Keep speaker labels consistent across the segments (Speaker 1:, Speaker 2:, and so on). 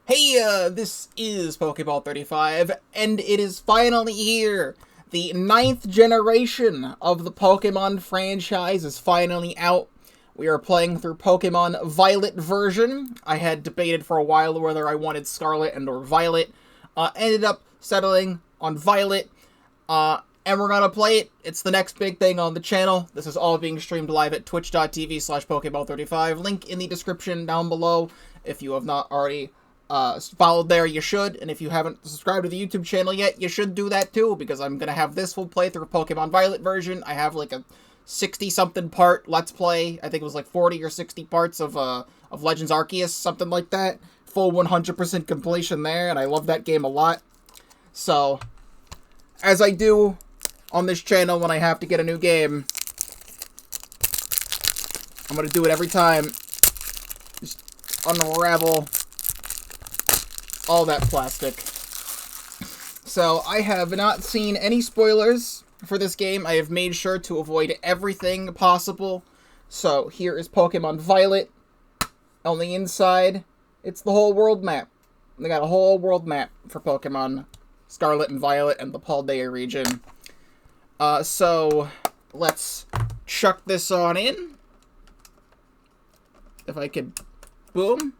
Speaker 1: Hey, this is Pokeball 35, and it is finally here! The 9th generation of the Pokemon franchise is finally out. We are playing through Pokemon Violet version. I had debated for a while whether I wanted Scarlet and or Violet. Ended up settling on Violet. And we're gonna play it. It's the next big thing on the channel. This is all being streamed live at twitch.tv/Pokeball35. Link in the description down below. If you have not already followed there, you should. And if you haven't subscribed to the YouTube channel yet, you should do that too, because I'm gonna have this full playthrough of Pokemon Violet version. I have like a 60-something part Let's Play. I think it was like 40 or 60 parts of Legends Arceus, something like that. Full 100% completion there, and I love that game a lot. So, as I do on this channel when I have to get a new game, I'm gonna do it every time. Just unravel all that plastic. So, I have not seen any spoilers for this game. I have made sure to avoid everything possible. So, here is Pokemon Violet. On the inside, it's the whole world map. They got a whole world map for Pokemon Scarlet and Violet and the Paldea region. So, let's chuck this on in. If I could... Boom.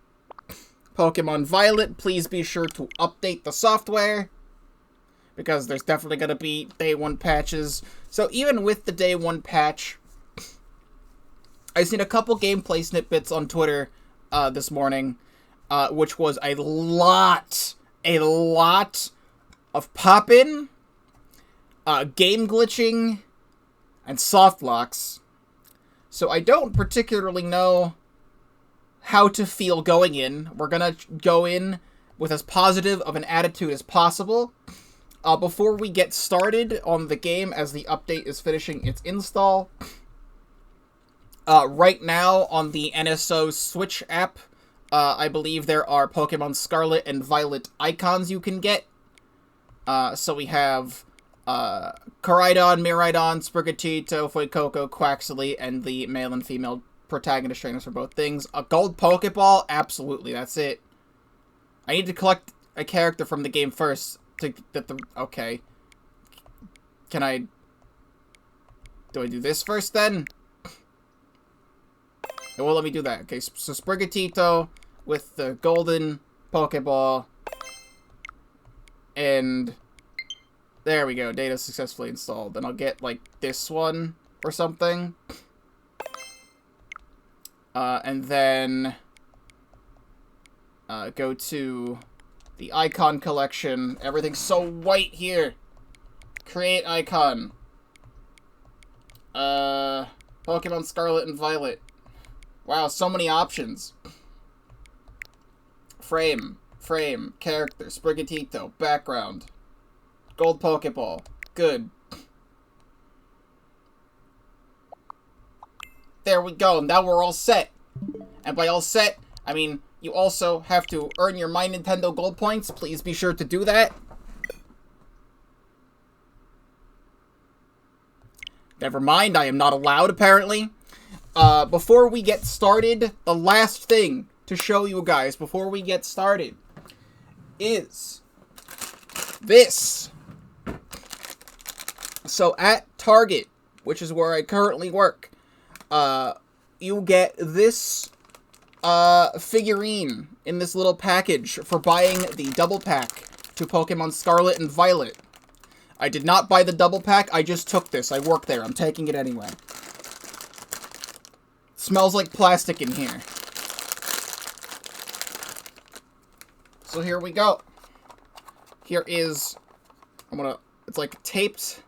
Speaker 1: Pokemon Violet, please be sure to update the software, because there's definitely going to be day 1 patches. So even with the day 1 patch, I've seen a couple gameplay snippets on Twitter this morning, which was a lot of pop-in, game glitching, and soft locks. So I don't particularly know how to feel going in. We're gonna go in with as positive of an attitude as possible. Before we get started on the game, as the update is finishing its install, right now on the NSO Switch app, I believe there are Pokemon Scarlet and Violet icons you can get. So we have Koraidon, Miraidon, Sprigatito, Fuecoco, Quaxley, and the male and female protagonist trainers for both things. A gold Pokeball? Absolutely, that's it. I need to collect a character from the game first to get the... Okay. Can I... Do I do this first, then? It won't let me do that. Okay, so Sprigatito with the golden Pokeball. And... There we go. Data successfully installed. Then I'll get, like, this one or something. And then... go to the icon collection. Everything's so white here. Create icon. Pokemon Scarlet and Violet. Wow, so many options. Frame, character, Sprigatito, background. Gold Pokeball. Good. There we go. Now we're all set. And by all set, I mean, you also have to earn your My Nintendo Gold points. Please be sure to do that. Never mind, I am not allowed, apparently. Before we get started, the last thing to show you guys before we get started is this. So at Target, which is where I currently work, you get this figurine in this little package for buying the double pack to Pokemon Scarlet and Violet. I did not buy the double pack, I just took this. I work there, I'm taking it anyway. Smells like plastic in here. So here we go. Here is... It's like taped...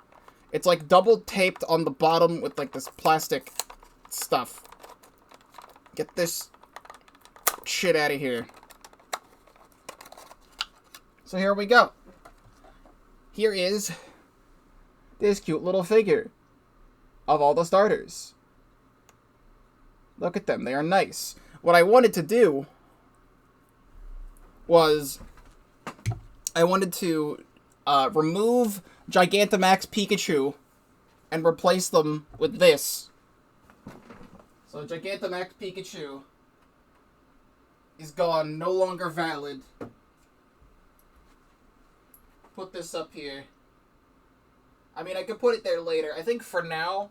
Speaker 1: It's like double taped on the bottom with like this plastic stuff. Get this shit out of here. So here we go. Here is this cute little figure of all the starters. Look at them, they are nice. What I wanted to do was I wanted to remove Gigantamax Pikachu and replace them with this. So Gigantamax Pikachu is gone. No longer valid. Put this up here. I mean, I could put it there later. I think for now,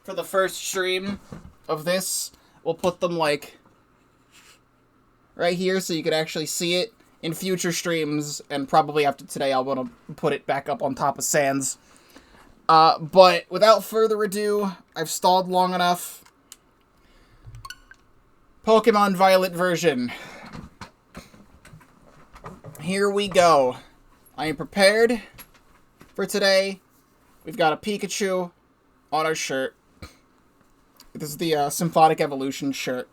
Speaker 1: for the first stream of this, we'll put them, like, right here so you could actually see it. In future streams, and probably after today, I'll want to put it back up on top of Sans. But without further ado, I've stalled long enough. Pokémon Violet version. Here we go. I am prepared for today. We've got a Pikachu on our shirt. This is the Symphonic Evolution shirt,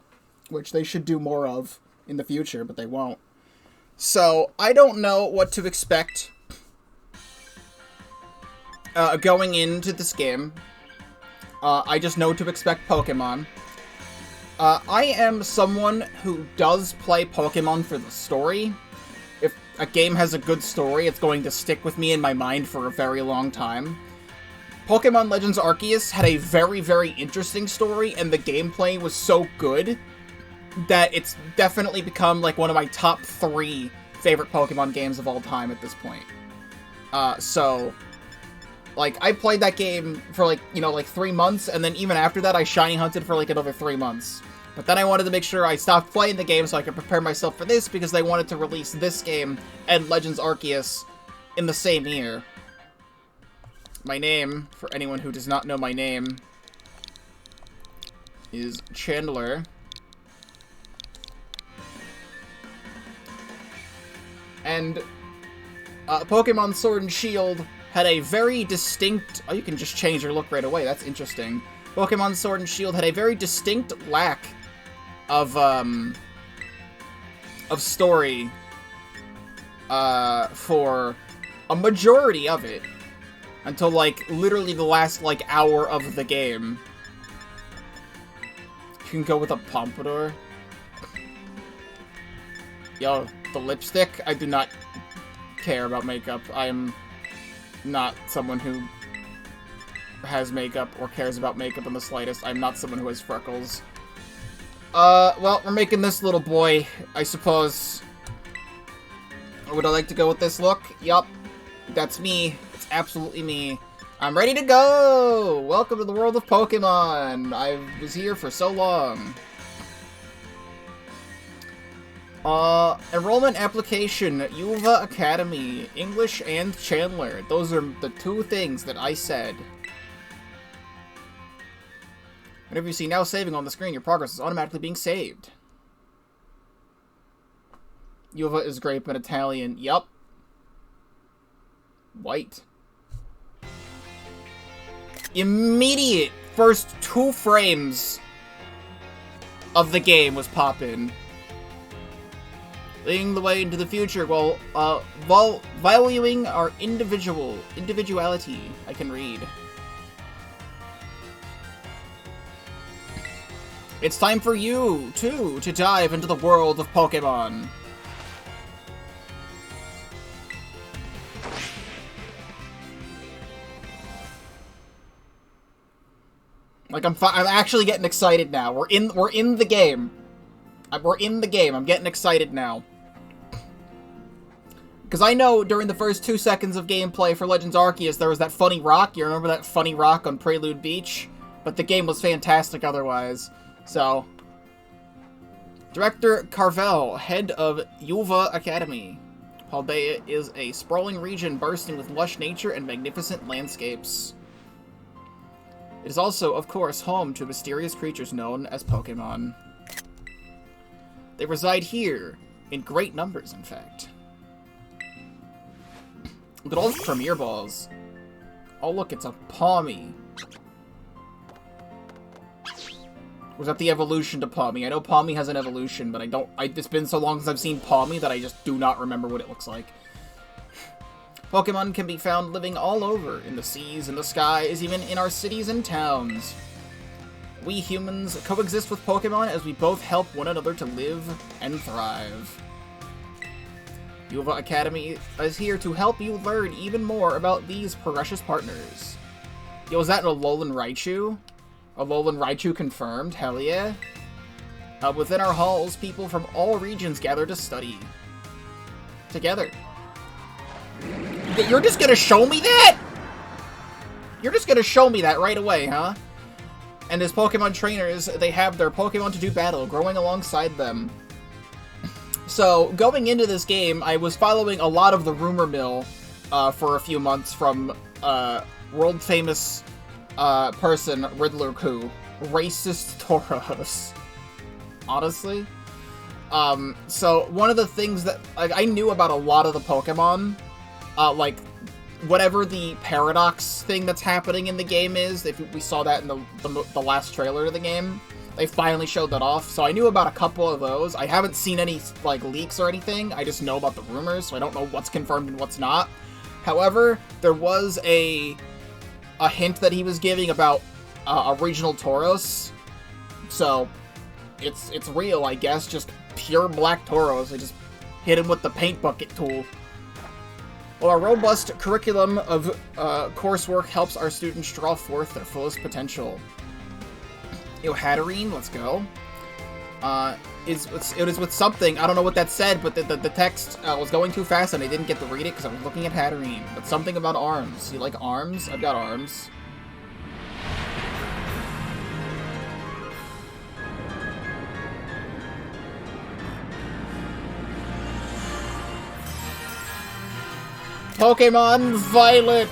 Speaker 1: which they should do more of in the future, but they won't. So, I don't know what to expect going into this game. I just know to expect Pokemon. I am someone who does play Pokemon for the story. If a game has a good story, it's going to stick with me in my mind for a very long time. Pokemon Legends Arceus had a very, very interesting story, and the gameplay was so good that it's definitely become, like, one of my top 3 favorite Pokemon games of all time at this point. So, like, I played that game for, like, you know, like 3 months, and then even after that, I shiny hunted for, like, another 3 months. But then I wanted to make sure I stopped playing the game so I could prepare myself for this, because they wanted to release this game and Legends Arceus in the same year. My name, for anyone who does not know my name, is Chandler. And Pokemon Sword and Shield had a very distinct... Oh, you can just change your look right away. That's interesting. Pokemon Sword and Shield had a very distinct lack of story for a majority of it. Until, like, literally the last, like, hour of the game. You can go with a Pompadour. Yo, the lipstick? I do not care about makeup. I am not someone who has makeup or cares about makeup in the slightest. I'm not someone who has freckles. Well, we're making this little boy, I suppose. Would I like to go with this look? Yup. That's me. It's absolutely me. I'm ready to go! Welcome to the world of Pokemon! I was here for so long. Enrollment application, Yuva Academy, English and Chandler. Those are the 2 things that I said. Whenever you see now saving on the screen, your progress is automatically being saved. Yuva is grape in Italian. Yup. White. Immediate first 2 frames of the game was poppin'. Leading the way into the future while valuing our individuality. I can read. It's time for you, too, to dive into the world of Pokemon. Like, I'm actually getting excited now. We're in the game. We're in the game. I'm getting excited now. Because I know during the first 2 seconds of gameplay for Legends Arceus, there was that funny rock. You remember that funny rock on Prelude Beach? But the game was fantastic otherwise. So, Director Carvel, head of Yuva Academy. Paldea is a sprawling region bursting with lush nature and magnificent landscapes. It is also, of course, home to mysterious creatures known as Pokemon. They reside here, in great numbers, in fact. Look at all the Premier Balls. Oh, look, it's a Pawmi. Was that the evolution to Pawmi? I know Pawmi has an evolution, but it's been so long since I've seen Pawmi that I just do not remember what it looks like. Pokemon can be found living all over, in the seas, in the skies, even in our cities and towns. We humans coexist with Pokemon as we both help one another to live and thrive. Yuva Academy is here to help you learn even more about these precious partners. Yo, is that an Alolan Raichu? Alolan Raichu confirmed? Hell yeah. Within our halls, people from all regions gather to study. Together. You're just gonna show me that? You're just gonna show me that right away, huh? And as Pokemon trainers, they have their Pokemon to do battle, growing alongside them. So, going into this game, I was following a lot of the rumor mill for a few months from world-famous person, Riddler Coup. Racist Tauros. Honestly. So, one of the things that I knew about a lot of the Pokemon, like, whatever the paradox thing that's happening in the game is, if we saw that in the last trailer of the game, they finally showed that off, so I knew about a couple of those. I haven't seen any, like, leaks or anything, I just know about the rumors, so I don't know what's confirmed and what's not. However, there was a hint that he was giving about a regional Tauros, so it's real, I guess, just pure black Tauros. They just hit him with the paint bucket tool. Well, our robust curriculum of coursework helps our students draw forth their fullest potential. Yo, Hatterene, let's go. It is with something, I don't know what that said, but the text was going too fast and I didn't get to read it because I was looking at Hatterene. But something about arms. You like arms? I've got arms. Pokémon Violet!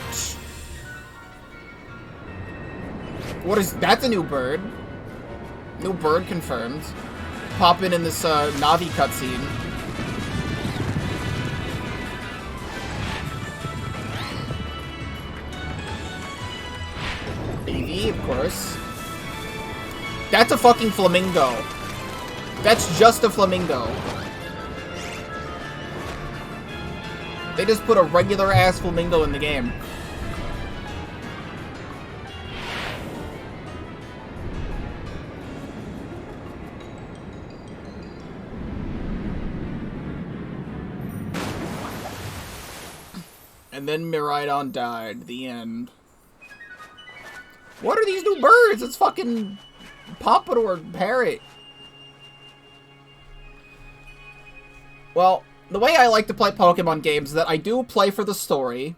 Speaker 1: What is... That's a new bird. New bird confirmed. Popping in this, Navi cutscene. Eevee, of course. That's a fucking flamingo. That's just a flamingo. They just put a regular-ass flamingo in the game. And then Miraidon died. The end. What are these new birds? It's fucking Pompadour Parrot. Well, the way I like to play Pokemon games is that I do play for the story,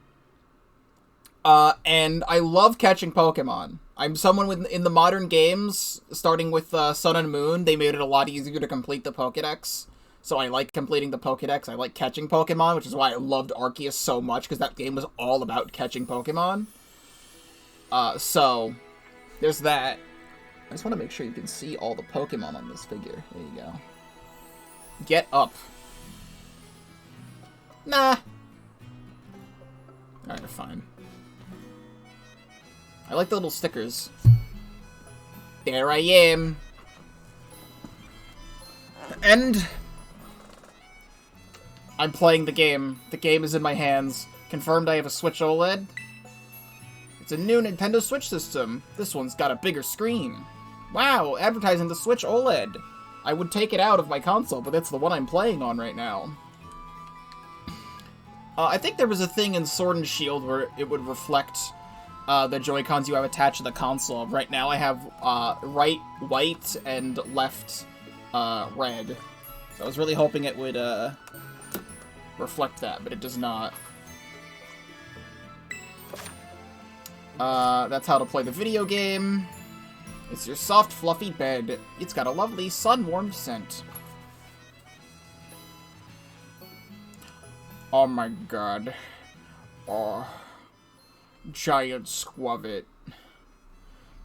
Speaker 1: and I love catching Pokemon. I'm someone in the modern games, starting with Sun and Moon, they made it a lot easier to complete the Pokédex, so I like completing the Pokédex. I like catching Pokemon, which is why I loved Arceus so much, because that game was all about catching Pokemon. So, there's that. I just want to make sure you can see all the Pokemon on this figure. There you go. Get up. Nah. Alright, fine. I like the little stickers. There I am. And I'm playing the game. The game is in my hands. Confirmed I have a Switch OLED. It's a new Nintendo Switch system. This one's got a bigger screen. Wow, advertising the Switch OLED. I would take it out of my console, but that's the one I'm playing on right now. I think there was a thing in Sword and Shield where it would reflect the Joy-Cons you have attached to the console. Right now I have right white and left red. So I was really hoping it would reflect that, but it does not. That's how to play the video game. It's your soft, fluffy bed. It's got a lovely sun-warmed scent. Oh my god. Oh. Giant Squavit.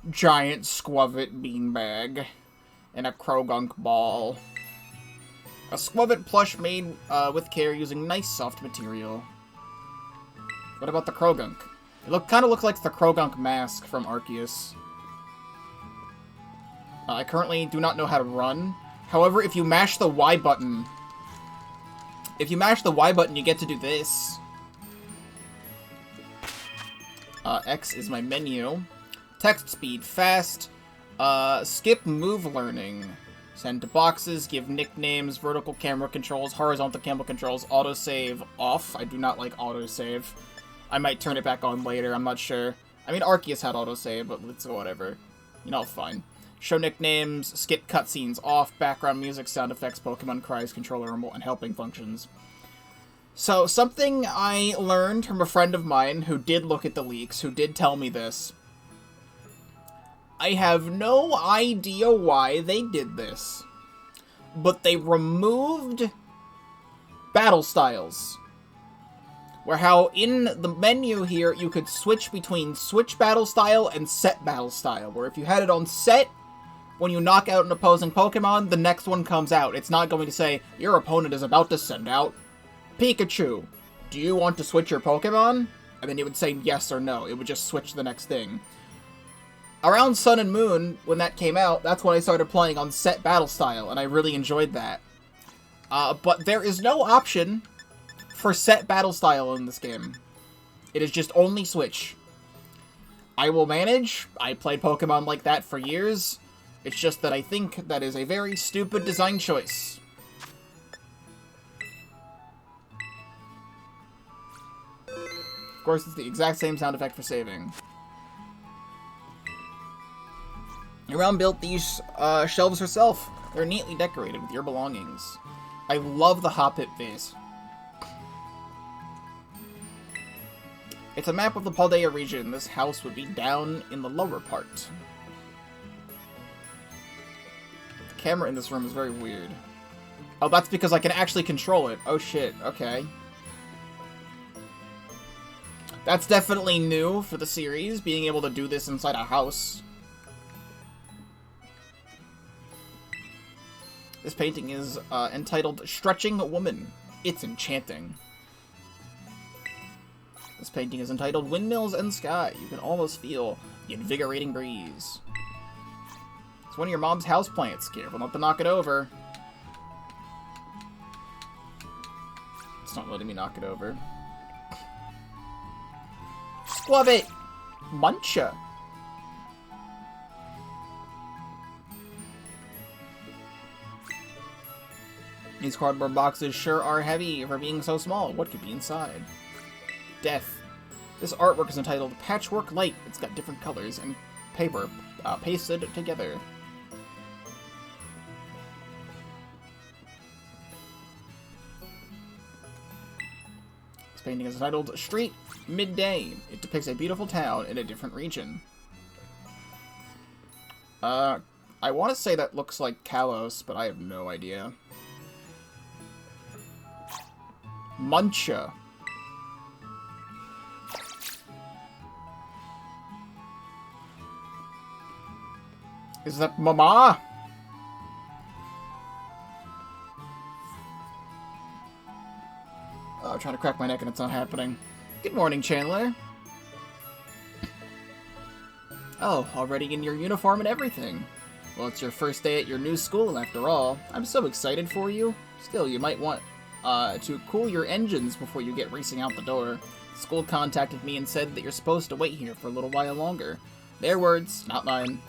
Speaker 1: Giant Squavit beanbag. And a Krogunk ball. A Squavit plush made with care using nice soft material. What about the Krogunk? It kind of looks like the Krogunk mask from Arceus. I currently do not know how to run. However, if you mash the Y button... If you mash the Y button, you get to do this. X is my menu. Text speed, fast. Skip move learning. Send to boxes, give nicknames, vertical camera controls, horizontal camera controls, autosave off. I do not like autosave. I might turn it back on later, I'm not sure. I mean, Arceus had autosave, but let's go whatever. You know, fine. Show nicknames, skip cutscenes, off, background music, sound effects, Pokemon cries, controller remote, and helping functions. So, something I learned from a friend of mine who did look at the leaks, who did tell me this. I have no idea why they did this, but they removed battle styles. Where how in the menu here, you could switch between switch battle style and set battle style, where if you had it on set, when you knock out an opposing Pokemon, the next one comes out. It's not going to say, your opponent is about to send out Pikachu. Do you want to switch your Pokemon? And then it would say yes or no. It would just switch the next thing. Around Sun and Moon, when that came out, that's when I started playing on set battle style, and I really enjoyed that. But there is no option for set battle style in this game. It is just only switch. I will manage. I played Pokemon like that for years. It's just that I think that is a very stupid design choice. Of course, it's the exact same sound effect for saving. Around built these shelves herself. They're neatly decorated with your belongings. I love the Hoppip vase. It's a map of the Paldea region. This house would be down in the lower part. The camera in this room is very weird. Oh, that's because I can actually control it. Oh shit, okay. That's definitely new for the series, being able to do this inside a house. This painting is entitled Stretching Woman. It's enchanting. This painting is entitled Windmills and Sky. You can almost feel the invigorating breeze. It's one of your mom's houseplants. Careful not to knock it over. It's not letting me knock it over. Squab it! Muncha! These cardboard boxes sure are heavy for being so small. What could be inside? Death. This artwork is entitled Patchwork Light. It's got different colors and paper pasted together. This painting is entitled Street Midday. It depicts a beautiful town in a different region. I want to say that looks like Kalos, but I have no idea. Muncha. Is that Mama? Oh, I'm trying to crack my neck and it's not happening. Good morning, Chandler. Oh, already in your uniform and everything. Well, it's your first day at your new school, after all. I'm so excited for you. Still, you might want to cool your engines before you get racing out the door. School contacted me and said that you're supposed to wait here for a little while longer. Their words, not mine.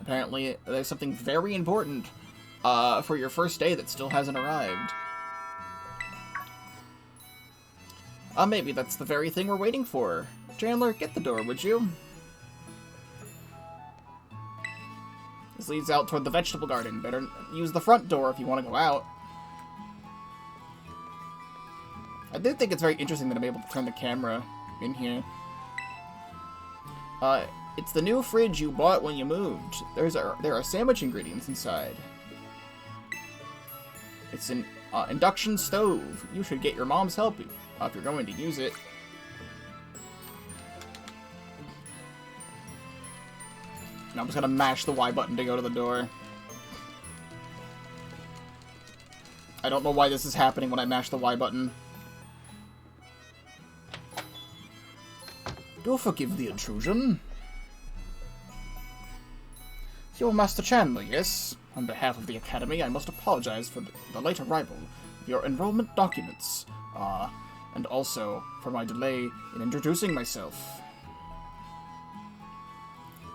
Speaker 1: Apparently, there's something very important for your first day that still hasn't arrived. Maybe that's the very thing we're waiting for. Chandler, get the door, would you? This leads out toward the vegetable garden. Better use the front door if you want to go out. I do think it's very interesting that I'm able to turn the camera in here. It's the new fridge you bought when you moved. There are sandwich ingredients inside. It's an induction stove. You should get your mom's help if you're going to use it. And I'm just gonna mash the Y button to go to the door. I don't know why this is happening when I mash the Y button. Do forgive the intrusion. You're Master Chandler, yes? On behalf of the Academy, I must apologize for the late arrival of your enrollment documents. And also for my delay in introducing myself.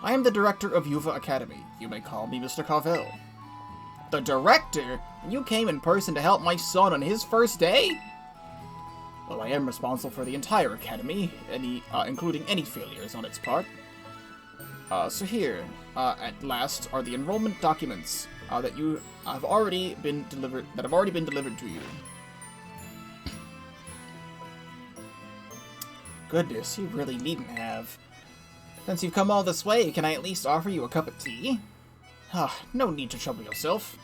Speaker 1: I am the director of Yuva Academy. You may call me Mr. Carvel. The director? You came in person to help my son on his first day? Well, I am responsible for the entire academy, including any failures on its part. So here, at last, are the enrollment documents that have already been delivered to you. Goodness, you really needn't have. Since you've come all this way, can I at least offer you a cup of tea? No need to trouble yourself.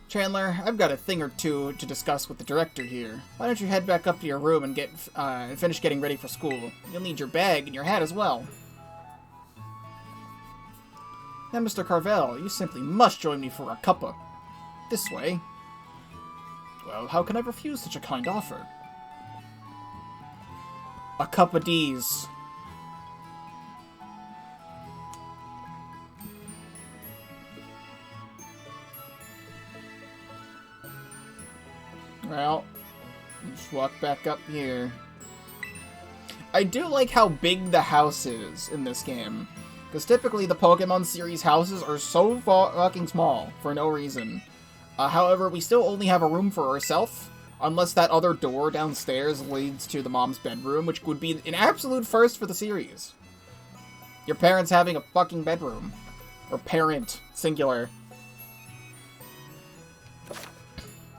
Speaker 1: Chandler, I've got a thing or two to discuss with the director here. Why don't you head back up to your room and finish getting ready for school? You'll need your bag and your hat as well. Now, Mr. Carvel, you simply must join me for a cuppa. This way. Well, how can I refuse such a kind offer? A cup of D's. Well, let's walk back up here. I do like how big the house is in this game. Because typically the Pokemon series houses are so fucking small for no reason. However, we still only have a room for ourselves. Unless that other door downstairs leads to the mom's bedroom, which would be an absolute first for the series. Your parents having a fucking bedroom. Or parent, singular.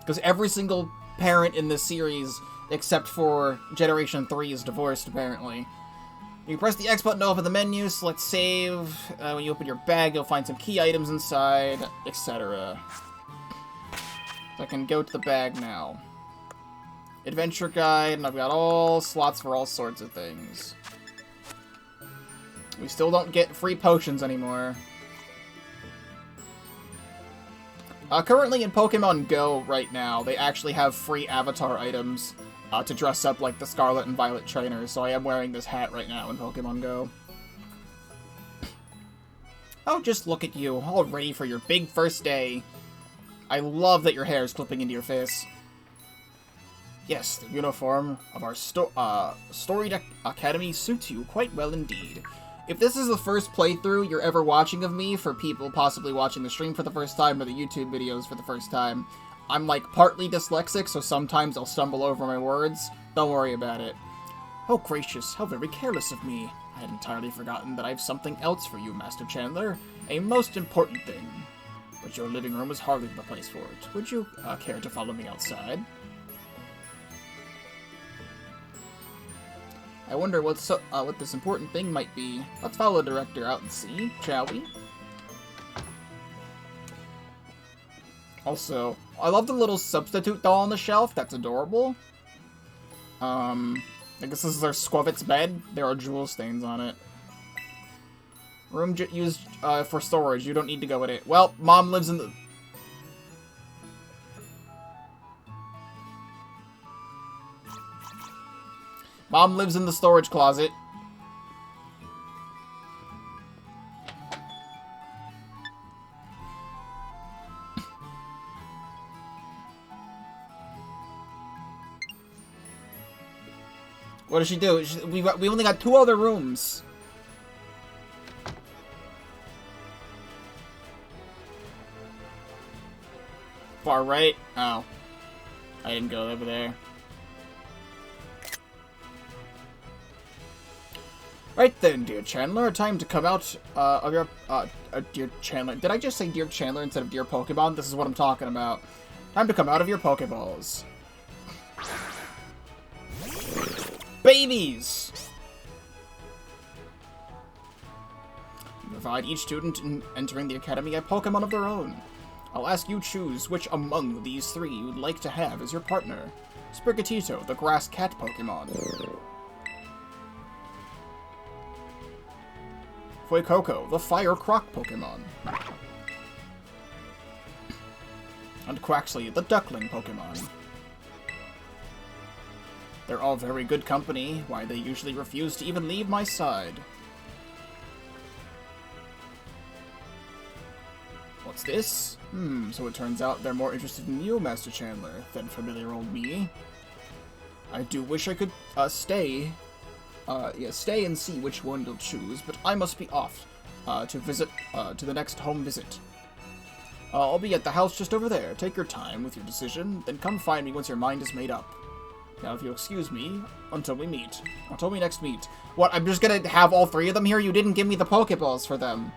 Speaker 1: Because every single parent in this series, except for Generation 3, is divorced, apparently. You press the X button to open the menu, select save. When you open your bag, you'll find some key items inside, etc. So I can go to the bag now. Adventure guide, and I've got all slots for all sorts of things. We still don't get free potions anymore. Currently in Pokemon Go right now, they actually have free avatar items to dress up like the Scarlet and Violet trainers, so I am wearing this hat right now in Pokemon Go. Oh, just look at you, all ready for your big first day. I love that your hair is clipping into your face. Yes, the uniform of our storied academy suits you quite well indeed. If this is the first playthrough you're ever watching of me, for people possibly watching the stream for the first time or the YouTube videos for the first time, I'm like partly dyslexic, so sometimes I'll stumble over my words. Don't worry about it. Oh gracious, how very careless of me. I had entirely forgotten that I have something else for you, Master Chandler. A most important thing. But your living room is hardly the place for it. Would you care to follow me outside? I wonder what this important thing might be. Let's follow the director out and see, shall we? Also, I love the little substitute doll on the shelf. That's adorable. I guess this is our Squavit's bed. There are jewel stains on it. Room used for storage. You don't need to go with it. Well, Mom lives in the... Mom lives in the storage closet. What does she do? We only got 2 other rooms. Far right? Oh. I didn't go over there. Right then, dear Chandler, time to come out of your... dear Chandler. Did I just say dear Chandler instead of dear Pokemon? This is what I'm talking about. Time to come out of your Pokeballs. Babies! You provide each student entering the academy a Pokemon of their own. I'll ask you choose which among these 3 you'd like to have as your partner. Sprigatito, the grass cat Pokemon. Fuecoco, the fire croc Pokemon. And Quaxley, the duckling Pokemon. They're all very good company, why they usually refuse to even leave my side. What's this? So it turns out they're more interested in you, Master Chandler, than familiar old me. I do wish I could stay and see which one you'll choose, but I must be off to the next home visit. I'll be at the house just over there. Take your time with your decision, then come find me once your mind is made up. Now, if you'll excuse me, until we meet. Until we next meet. What, I'm just gonna have all three of them here? You didn't give me the Pokeballs for them.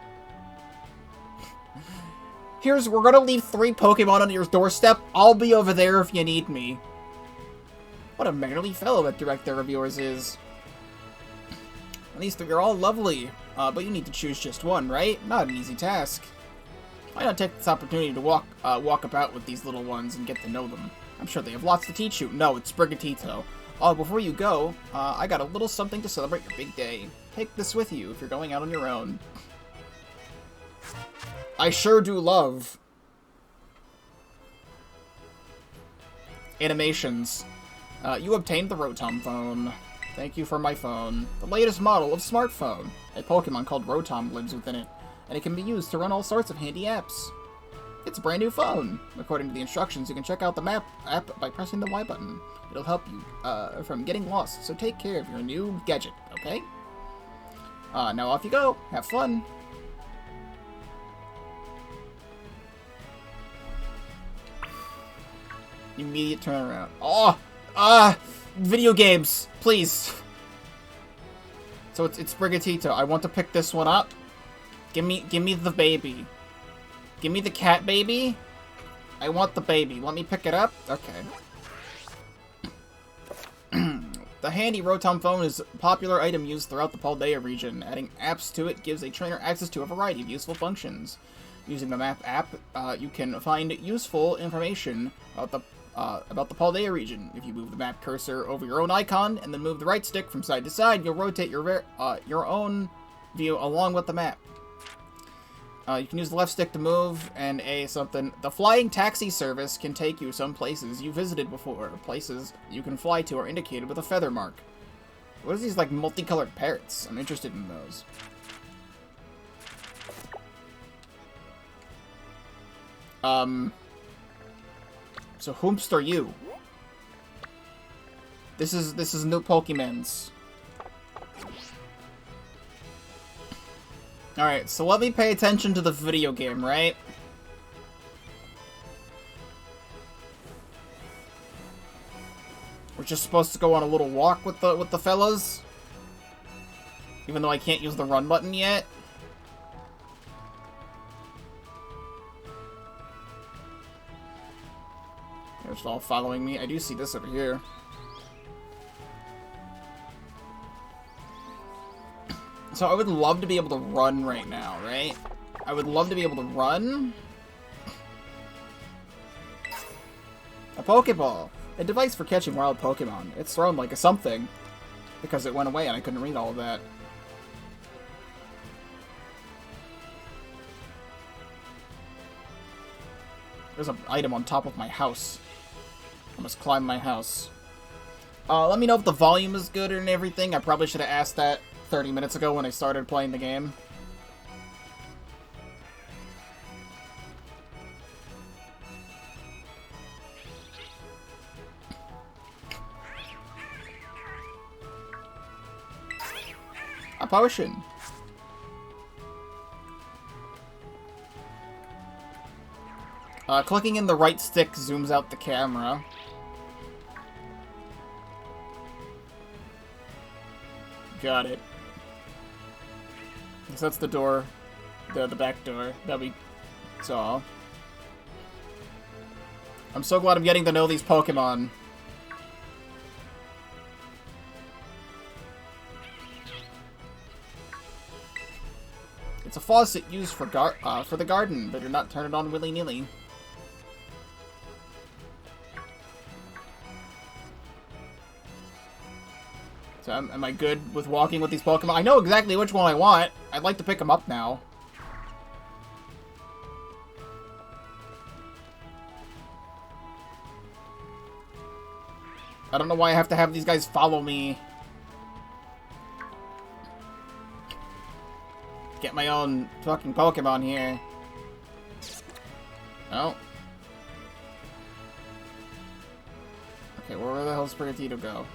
Speaker 1: We're gonna leave 3 Pokemon on your doorstep. I'll be over there if you need me. What a mannerly fellow that director of yours is. These 3 are all lovely, but you need to choose just one, right? Not an easy task. Why not take this opportunity to walk about with these little ones and get to know them? I'm sure they have lots to teach you. No, it's Sprigatito. Oh, before you go, I got a little something to celebrate your big day. Take this with you if you're going out on your own. I sure do love animations. You obtained the Rotom phone. Thank you for my phone. The latest model of smartphone. A Pokemon called Rotom lives within it, and it can be used to run all sorts of handy apps. It's a brand new phone. According to the instructions, you can check out the map app by pressing the Y button. It'll help you from getting lost, so take care of your new gadget, okay? Now off you go. Have fun. Immediate turnaround. Oh! Video games, please. So it's Sprigatito. I want to pick this one up. Give me the baby. Give me the cat baby. I want the baby. Let me pick it up. Okay. The handy Rotom phone is a popular item used throughout the Paldea region. Adding apps to it gives a trainer access to a variety of useful functions. Using the map app, you can find useful information about the Paldea region. If you move the map cursor over your own icon and then move the right stick from side to side, you'll rotate your own view along with the map. You can use the left stick to move, and something. The flying taxi service can take you some places you visited before. Places you can fly to are indicated with a feather mark. What are these, like, multicolored parrots? I'm interested in those. So whomst are you? This is new Pokemons. Alright, so let me pay attention to the video game, right? We're just supposed to go on a little walk with the fellas? Even though I can't use the run button yet? They're just all following me. I do see this over here. So I would love to be able to run right now, right? I would love to be able to run. A Pokeball. A device for catching wild Pokemon. It's thrown like a something. Because it went away and I couldn't read all of that. There's an item on top of my house. I must climb my house. Let me know if the volume is good and everything. I probably should have asked that 30 minutes ago when I started playing the game. A potion. Clicking in the right stick zooms out the camera. Got it. So that's the door. The back door that we saw. I'm so glad I'm getting to know these Pokemon. It's a faucet used for the garden, but you're not turn it on willy-nilly. So am I good with walking with these Pokemon? I know exactly which one I want. I'd like to pick them up now. I don't know why I have to have these guys follow me. Get my own fucking Pokemon here. Oh. Okay, where the hell does Sprigatito go?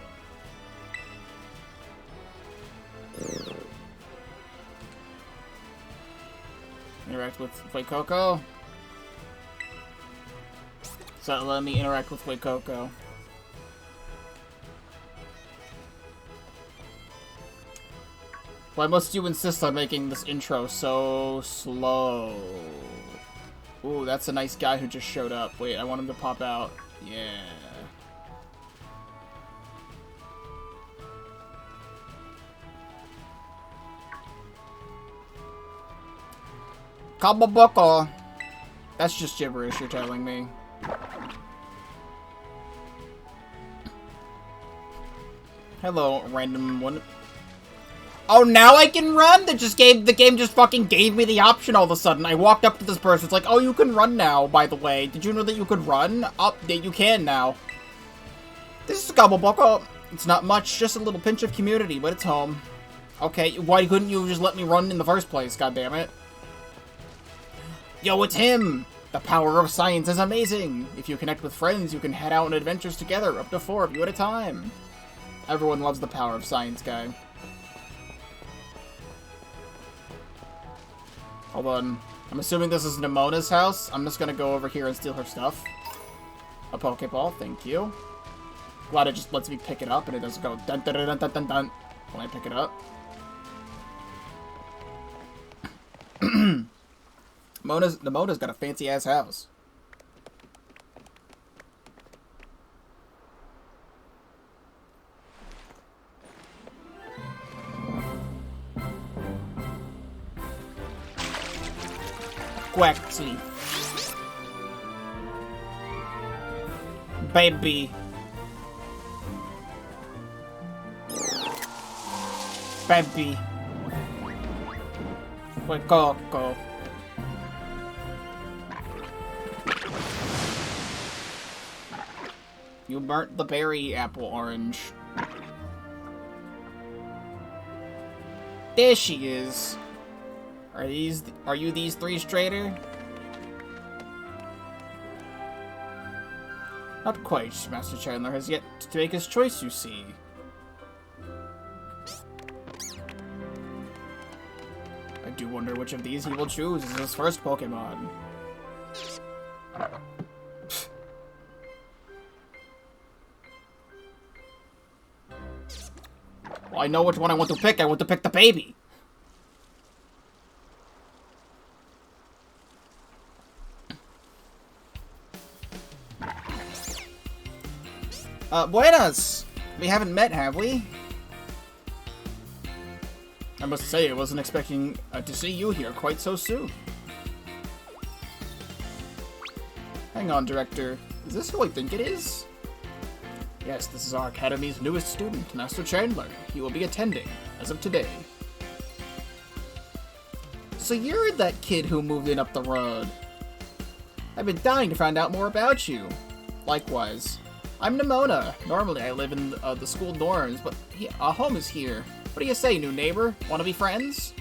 Speaker 1: Interact with Fuecoco. So let me interact with Fuecoco. Why must you insist on making this intro so slow? Ooh, that's a nice guy who just showed up. Wait, I want him to pop out. Yeah. Kababoko. That's just gibberish you're telling me. Hello, random one. Oh, now I can run? The game just fucking gave me the option all of a sudden. I walked up to this person. It's like, oh, you can run now, by the way. Did you know that you could run? Update, you can now. This is Kababoko. It's not much, just a little pinch of community, but it's home. Okay, why couldn't you just let me run in the first place, goddammit? Yo, it's him! The power of science is amazing! If you connect with friends, you can head out on adventures together, up to 4 of you at a time. Everyone loves the power of science, guy. Hold on. I'm assuming this is Nemona's house. I'm just gonna go over here and steal her stuff. A Pokeball, thank you. Glad it just lets me pick it up and it doesn't go dun dun dun dun dun dun when I pick it up. Nemona's got a fancy ass house. Quackly. Baby. Baby. Go. You burnt the berry apple orange. There she is. Are you these three straighter? Not quite. Master Chandler has yet to make his choice, you see. I do wonder which of these he will choose as his first Pokemon. Well, I know which one I want to pick. I want to pick the baby. Buenas! We haven't met, have we? I must say, I wasn't expecting to see you here quite so soon. Hang on, Director. Is this who I think it is? Yes, this is our Academy's newest student, Master Chandler. He will be attending, as of today. So you're that kid who moved in up the road. I've been dying to find out more about you. Likewise. I'm Nemona. Normally I live in the school dorms, but home is here. What do you say, new neighbor? Want to be friends?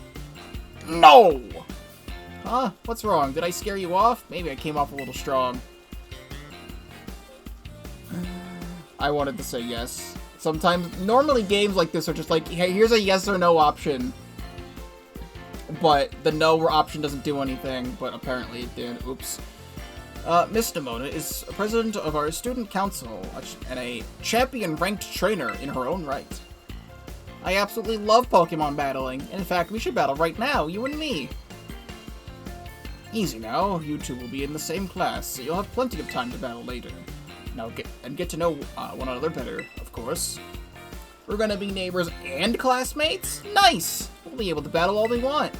Speaker 1: No! Huh? What's wrong? Did I scare you off? Maybe I came off a little strong. I wanted to say yes. Sometimes, normally games like this are just like, hey, here's a yes or no option. But the no option doesn't do anything, but apparently it did. Oops. Miss Nemona is president of our student council and a champion-ranked trainer in her own right. I absolutely love Pokemon battling. In fact, we should battle right now, you and me. Easy now, you two will be in the same class, so you'll have plenty of time to battle later. Now get to know one another better, of course. We're gonna be neighbors and classmates? Nice! We'll be able to battle all we want.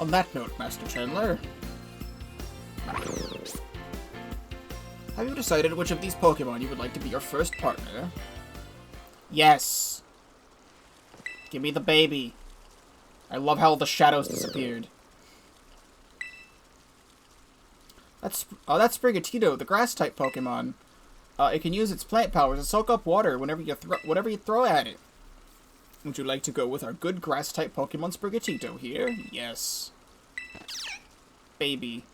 Speaker 1: On that note, Master Chandler, have you decided which of these Pokemon you would like to be your first partner? Yes. Give me the baby. I love how the shadows disappeared. That's Sprigatito, the grass-type Pokemon. It can use its plant powers to soak up water whatever you throw at it. Would you like to go with our good grass-type Pokemon Sprigatito here? Yes. Baby.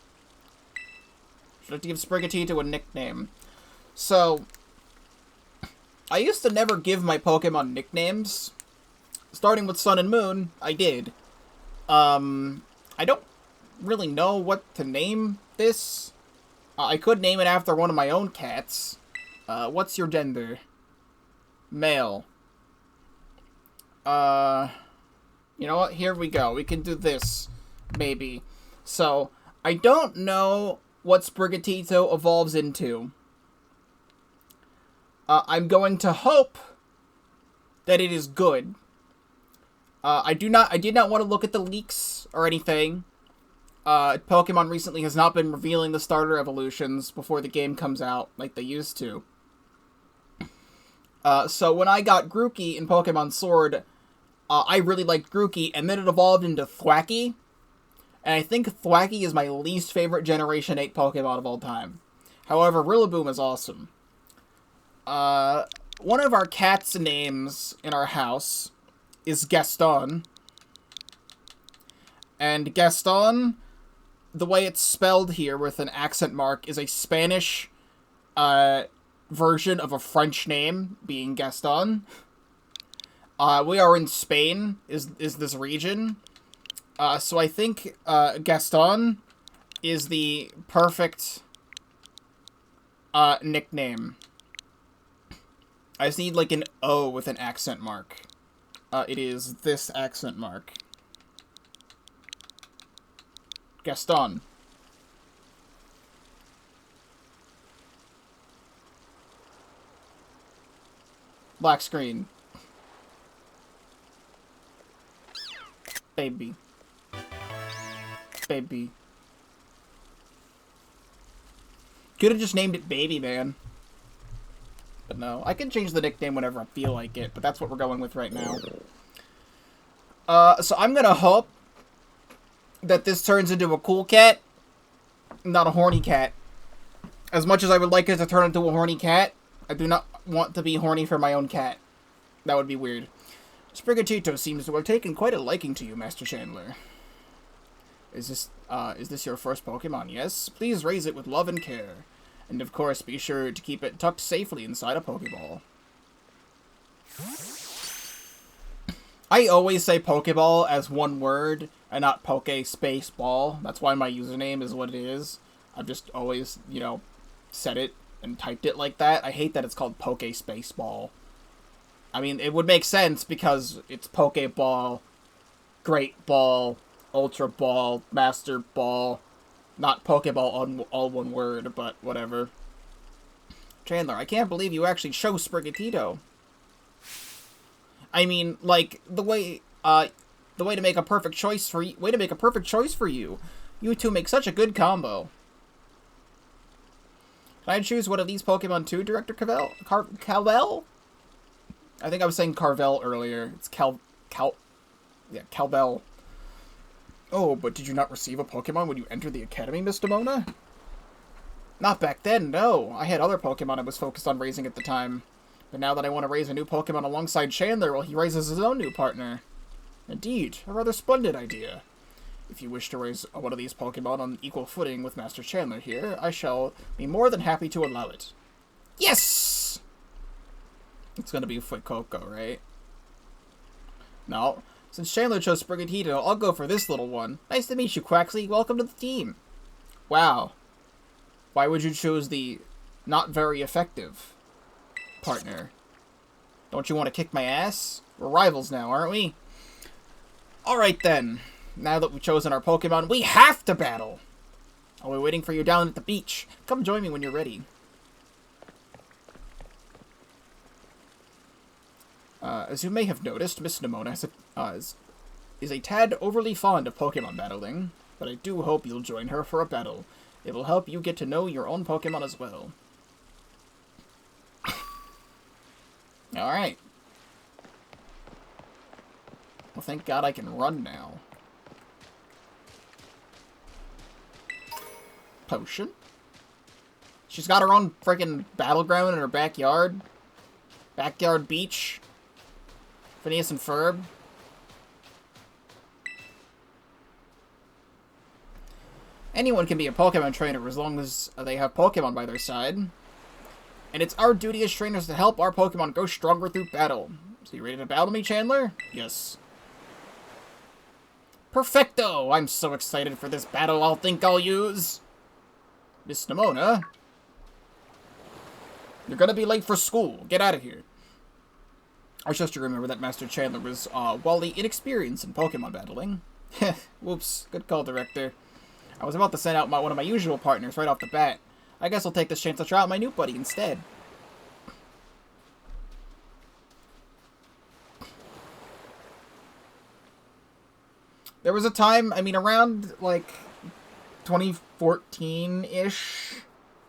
Speaker 1: Should like to give Sprigatito a nickname. So, I used to never give my Pokemon nicknames. Starting with Sun and Moon, I did. I don't really know what to name this. I could name it after one of my own cats. What's your gender? Male. You know what? Here we go. We can do this. Maybe. So, I don't know what Sprigatito evolves into. I'm going to hope that it is good. I did not want to look at the leaks or anything. Pokemon recently has not been revealing the starter evolutions before the game comes out like they used to. So when I got Grookey in Pokemon Sword, I really liked Grookey, and then it evolved into Thwackey. And I think Thwackey is my least favorite Generation 8 Pokemon of all time. However, Rillaboom is awesome. One of our cats' names in our house is Gaston. And Gaston, the way it's spelled here with an accent mark, is a Spanish version of a French name, being Gaston. We are in Spain, is this region. So I think Gaston is the perfect nickname. I just need like an O with an accent mark. It is this accent mark. Gaston. Black screen. Baby. Baby. Could have just named it Baby Man. But no, I can change the nickname whenever I feel like it, but that's what we're going with right now. So I'm gonna hope that this turns into a cool cat, not a horny cat. As much as I would like it to turn into a horny cat, I do not want to be horny for my own cat. That would be weird. Sprigatito seems to have taken quite a liking to you, Master Chandler. Is this your first Pokemon? Yes? Please raise it with love and care. And of course, be sure to keep it tucked safely inside a Pokeball. I always say Pokeball as one word, and not Poke space ball. That's why my username is what it is. I've just always, you know, said it and typed it like that. I hate that it's called Poke space ball. I mean, it would make sense because it's Pokeball, Great Ball, Ultra Ball, Master Ball, not Pokeball all one word, but whatever. Chandler, I can't believe you actually chose Sprigatito. I mean, like, the way to make a perfect choice for you. You two make such a good combo. Can I choose one of these Pokemon too, Director Calvel? I think I was saying Carvel earlier. It's Calvel. Oh, but did you not receive a Pokemon when you entered the Academy, Miss Demona? Not back then, no. I had other Pokemon I was focused on raising at the time. But now that I want to raise a new Pokemon alongside Chandler while he raises his own new partner. Indeed, a rather splendid idea. If you wish to raise one of these Pokemon on equal footing with Master Chandler here, I shall be more than happy to allow it. Yes! It's gonna be Fuecoco, right? No. Since Chandler chose Sprigatito, I'll go for this little one. Nice to meet you, Quaxley. Welcome to the team. Wow. Why would you choose the not very effective partner? Don't you want to kick my ass? We're rivals now, aren't we? Alright then. Now that we've chosen our Pokemon, we have to battle! I'll be waiting for you down at the beach. Come join me when you're ready. As you may have noticed, Miss Nemona is a tad overly fond of Pokemon battling, but I do hope you'll join her for a battle. It will help you get to know your own Pokemon as well. Alright. Well, thank God I can run now. Potion? She's got her own freaking battleground in her backyard. Backyard beach. Phineas and Ferb. Anyone can be a Pokemon trainer as long as they have Pokemon by their side. And it's our duty as trainers to help our Pokemon grow stronger through battle. So you ready to battle me, Chandler? Yes. Perfecto! I'm so excited for this battle I'll use. Miss Nemona? You're gonna be late for school. Get out of here. I was just to remember that Master Chandler was, wildly inexperienced in Pokemon battling. Heh, whoops. Good call, Director. I was about to send out one of my usual partners right off the bat. I guess I'll take this chance to try out my new buddy instead. There was a time, I mean, around, like, 2014-ish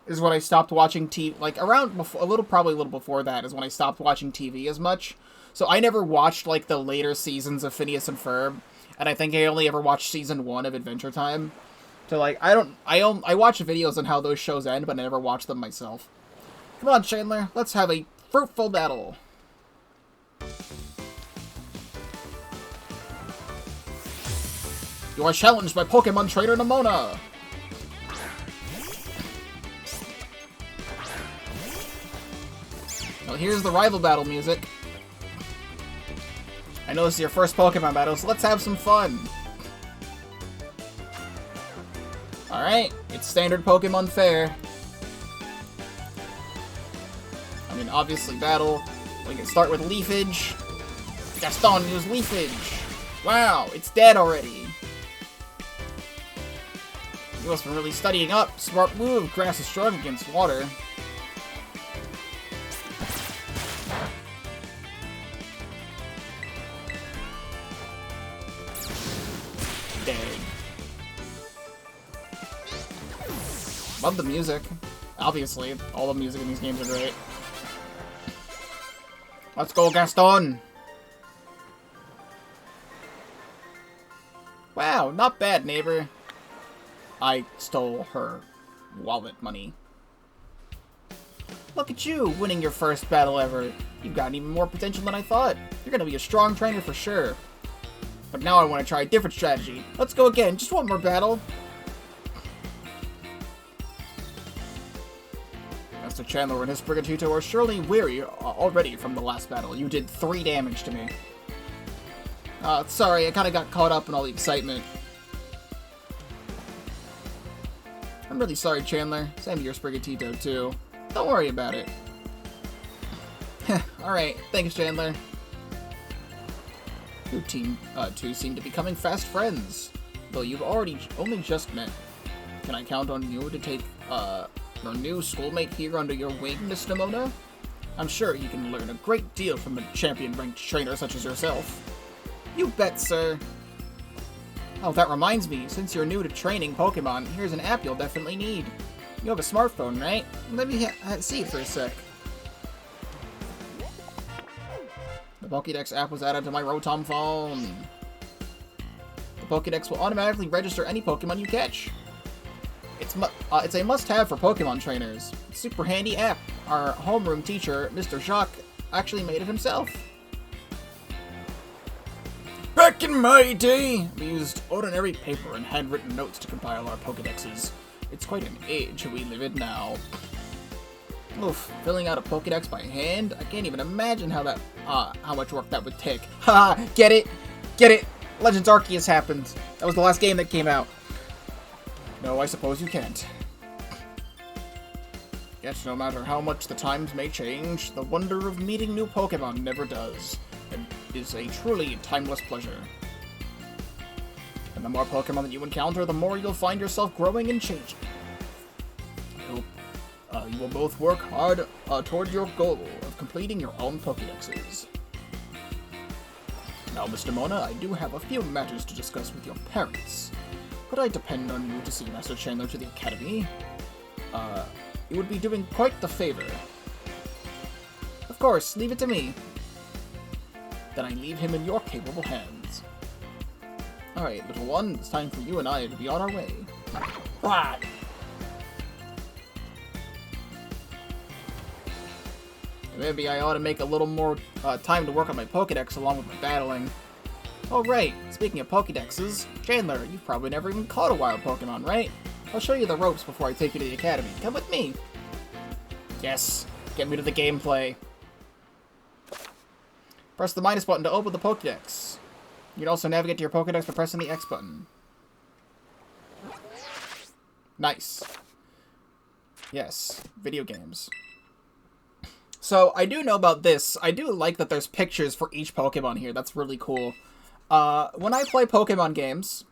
Speaker 1: is when I stopped watching TV. Like, around, probably a little before that is when I stopped watching TV as much. So I never watched, like, the later seasons of Phineas and Ferb. And I think I only ever watched season 1 of Adventure Time. So, like, I watch videos on how those shows end, but I never watch them myself. Come on, Chandler, let's have a fruitful battle. You are challenged by Pokemon Trainer Nemona. Now here's the rival battle music. I know this is your first Pokemon battle, so let's have some fun. Alright, it's standard Pokemon fare. I mean, obviously battle. We can start with Leafage. Gaston used Leafage. Wow, it's dead already. You must have been really studying up. Smart move. Grass is strong against water. Dead. Love the music. Obviously, all the music in these games are great. Let's go, Gaston! Wow, not bad, neighbor. I stole her wallet money. Look at you, winning your first battle ever. You've got even more potential than I thought. You're gonna be a strong trainer for sure. But now I want to try a different strategy. Let's go again, just one more battle. Master Chandler and his Brigatito are surely weary already from the last battle. You did 3 damage to me. Sorry, I kinda got caught up in all the excitement. I'm really sorry, Chandler. Same to your Sprigatito, too. Don't worry about it. Alright, thanks, Chandler. You two seem to be becoming fast friends, though you've only just met. Can I count on you to take, your new schoolmate here under your wing, Miss Nemona? I'm sure you can learn a great deal from a champion-ranked trainer such as yourself. You bet, sir. Oh, that reminds me, since you're new to training Pokemon, here's an app you'll definitely need. You have a smartphone, right? Let me see it for a sec. The Pokédex app was added to my Rotom phone. The Pokédex will automatically register any Pokemon you catch. It's a must-have for Pokemon trainers. It's a super handy app. Our homeroom teacher, Mr. Jacques, actually made it himself. Back in my day, we used ordinary paper and handwritten notes to compile our Pokédexes. It's quite an age we live in now. Oof, filling out a Pokédex by hand? I can't even imagine how much work that would take. Haha, get it? Get it! Legends Arceus happened. That was the last game that came out. No, I suppose you can't. Yet, no matter how much the times may change, the wonder of meeting new Pokemon never does. It is a truly timeless pleasure. And the more Pokemon that you encounter, the more you'll find yourself growing and changing. I hope you will both work hard toward your goal of completing your own Pokédexes. Now, Mr. Mona, I do have a few matters to discuss with your parents. Could I depend on you to see Master Chandler to the Academy? You would be doing quite the favor. Of course, leave it to me. Then I leave him in your capable hands. Alright, little one, it's time for you and I to be on our way. Ah! Maybe I ought to make a little more time to work on my Pokédex along with my battling. Oh right, speaking of Pokédexes, Chandler, you've probably never even caught a wild Pokemon, right? I'll show you the ropes before I take you to the Academy. Come with me! Yes, get me to the gameplay. Press the minus button to open the Pokédex. You can also navigate to your Pokédex by pressing the X button. Nice. Yes, video games. So, I do know about this. I do like that there's pictures for each Pokemon here. That's really cool. When I play Pokemon games,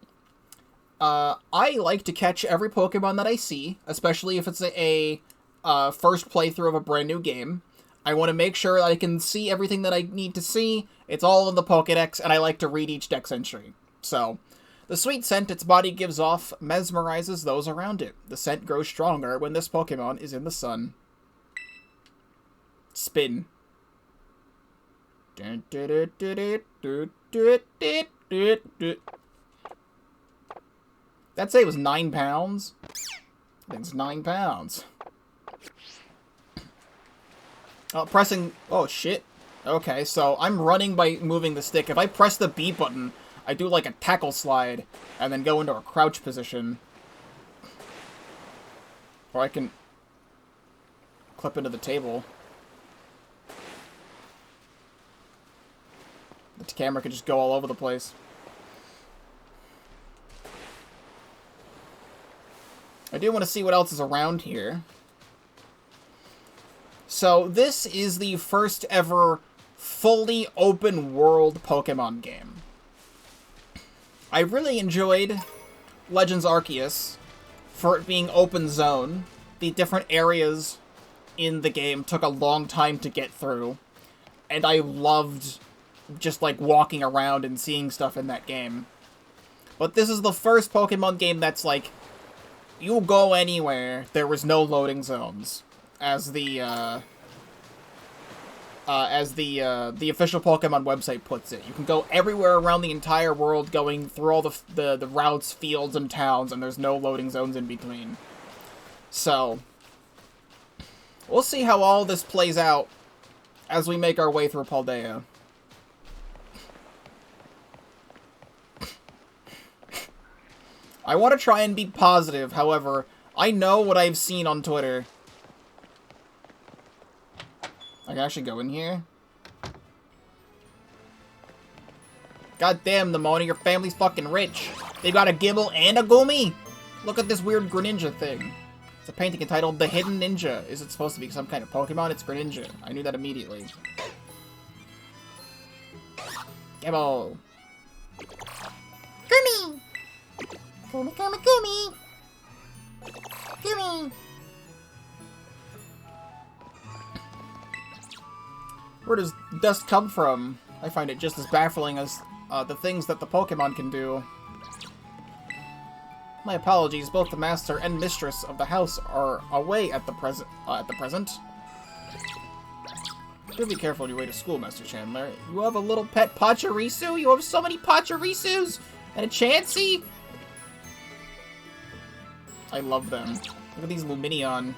Speaker 1: I like to catch every Pokemon that I see, especially if it's a first playthrough of a brand new game. I want to make sure that I can see everything that I need to see. It's all in the Pokedex, and I like to read each dex entry. So, the sweet scent its body gives off mesmerizes those around it. The scent grows stronger when this Pokemon is in the sun. Spin. That'd say it was 9 pounds. I think it's 9 pounds. Pressing... Oh, shit. Okay, so I'm running by moving the stick. If I press the B button, I do like a tackle slide, and then go into a crouch position. Or I can clip into the table. The camera could just go all over the place. I do want to see what else is around here. So, this is the first ever fully open world Pokemon game. I really enjoyed Legends Arceus for it being open zone. The different areas in the game took a long time to get through. And I loved just, like, walking around and seeing stuff in that game. But this is the first Pokemon game that's, like, you go anywhere, there was no loading zones. As the official Pokemon website puts it. You can go everywhere around the entire world, going through all the routes, fields, and towns, and there's no loading zones in between. So, we'll see how all this plays out as we make our way through Paldea. I want to try and be positive, however, I know what I've seen on Twitter. I can actually go in here. God damn, Nimona, your family's fucking rich. They got a Gibble and a Gumi? Look at this weird Greninja thing. It's a painting entitled The Hidden Ninja. Is it supposed to be some kind of Pokemon? It's Greninja. I knew that immediately. Gibble.
Speaker 2: Gumi! Gumi, Gumi, Gumi! Gumi!
Speaker 1: Where does dust come from? I find it just as baffling as the things that the Pokemon can do. My apologies, both the master and mistress of the house are away at the present. Do be careful on your way to school, Master Chandler. You have a little pet Pachirisu? You have so many Pachirisus! And a Chansey? I love them. Look at these Lumineon.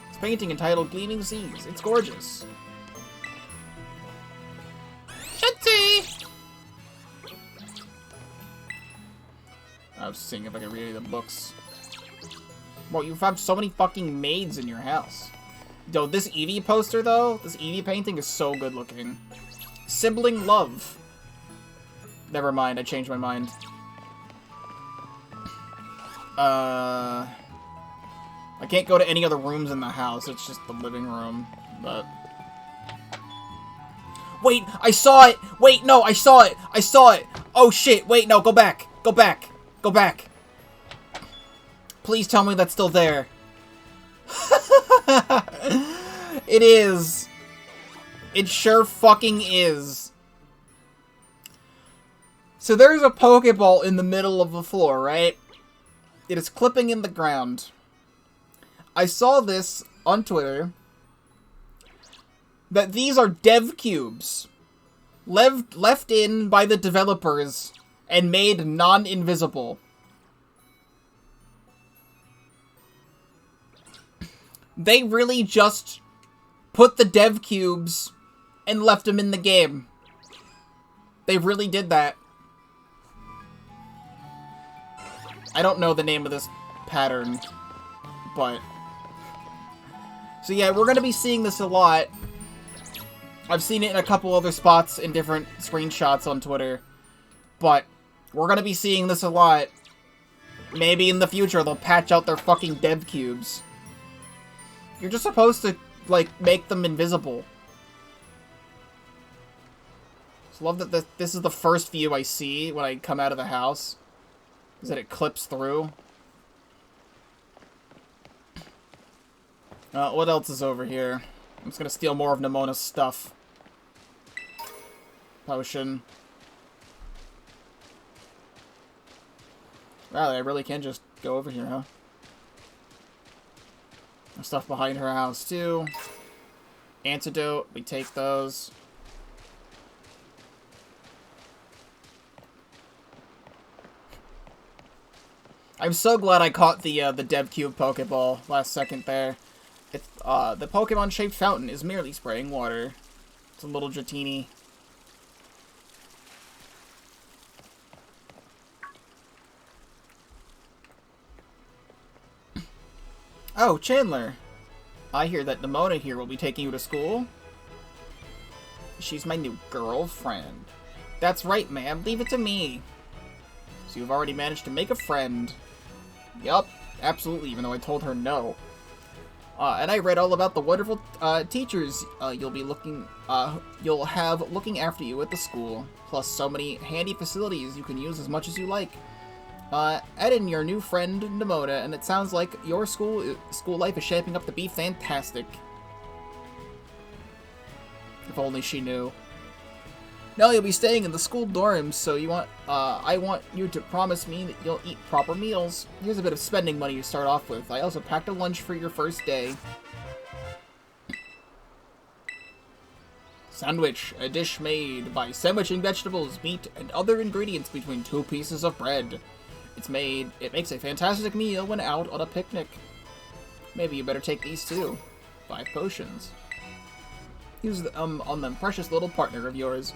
Speaker 1: It's a painting entitled Gleaming Seas. It's gorgeous. Chansey! I was seeing if I could read any of the books. Well, you have so many fucking maids in your house. Yo, this Eevee poster, though, this Eevee painting is so good looking. Sibling love. Never mind, I changed my mind. I can't go to any other rooms in the house, it's just the living room, but... Wait, I saw it! Wait, no, I saw it! I saw it! Oh shit, wait, no, go back! Go back! Go back! Please tell me that's still there. It is. It sure fucking is. So there's a Pokeball in the middle of the floor, right? It is clipping in the ground. I saw this on Twitter. That these are dev cubes. Left in by the developers and made non-invisible. They really just put the dev cubes and left them in the game. They really did that. I don't know the name of this pattern, but... So yeah, we're gonna be seeing this a lot. I've seen it in a couple other spots in different screenshots on Twitter, but we're gonna be seeing this a lot. Maybe in the future they'll patch out their fucking dev cubes. You're just supposed to like, make them invisible. I love that this is the first view I see when I come out of the house. Is that it clips through. What else is over here? I'm just gonna steal more of Nemona's stuff. Potion. Wow, I really can just go over here, huh? There's stuff behind her house, too. Antidote, we take those. I'm so glad I caught the DevCube Pokeball last second there. It's, the Pokemon-shaped fountain is merely spraying water. It's a little Dratini. Oh, Chandler. I hear that Nemona here will be taking you to school. She's my new girlfriend. That's right, ma'am. Leave it to me. So you've already managed to make a friend. Yup, absolutely, even though I told her no. And I read all about the wonderful teachers you'll have looking after you at the school. Plus so many handy facilities you can use as much as you like. Add in your new friend, Nemona, and it sounds like your school life is shaping up to be fantastic. If only she knew. No, you'll be staying in the school dorms, so I want you to promise me that you'll eat proper meals. Here's a bit of spending money to start off with. I also packed a lunch for your first day. Sandwich, a dish made by sandwiching vegetables, meat, and other ingredients between two pieces of bread. It makes a fantastic meal when out on a picnic. Maybe you better take these too. 5 potions. Use them on the precious little partner of yours.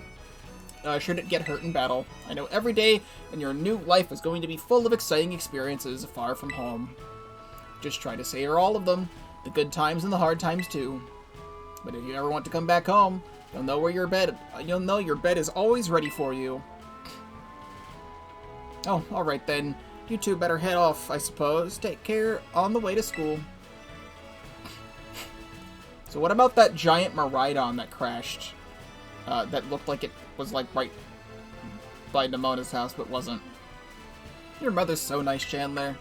Speaker 1: Should it get hurt in battle. I know every day in your new life is going to be full of exciting experiences far from home. Just try to savor all of them, the good times and the hard times too. But if you ever want to come back home, you'll know your bed is always ready for you. Oh, alright then. You two better head off, I suppose. Take care on the way to school. So what about that giant Miraidon that crashed? That looked like it was, like, right by Nemona's house, but wasn't. Your mother's so nice, Chandler.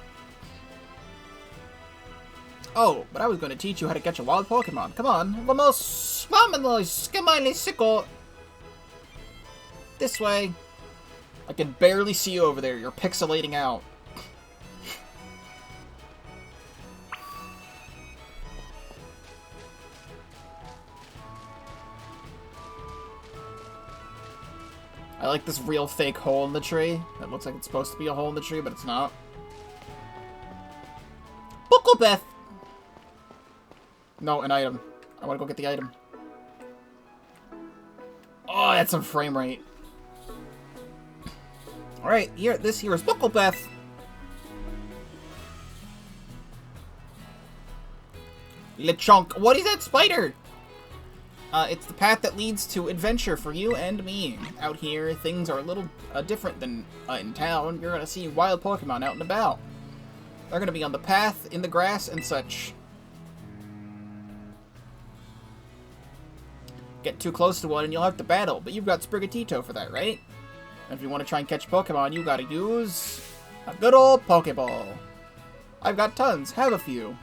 Speaker 1: Oh, but I was going to teach you how to catch a wild Pokemon. Come on. Vamos! Vámonos! This way. I can barely see you over there. You're pixelating out. I like this real fake hole in the tree. That looks like it's supposed to be a hole in the tree, but it's not. Bucklebeth! No, an item. I want to go get the item. Oh, that's some frame rate. Alright, this here is Bucklebeth. Lechonk. What is that spider? It's the path that leads to adventure for you and me. Out here, things are a little different than in town. You're gonna see wild Pokemon out and about. They're gonna be on the path, in the grass, and such. Get too close to one and you'll have to battle, but you've got Sprigatito for that, right? And if you want to try and catch Pokemon, you gotta use a good old Pokeball. I've got tons. Have a few.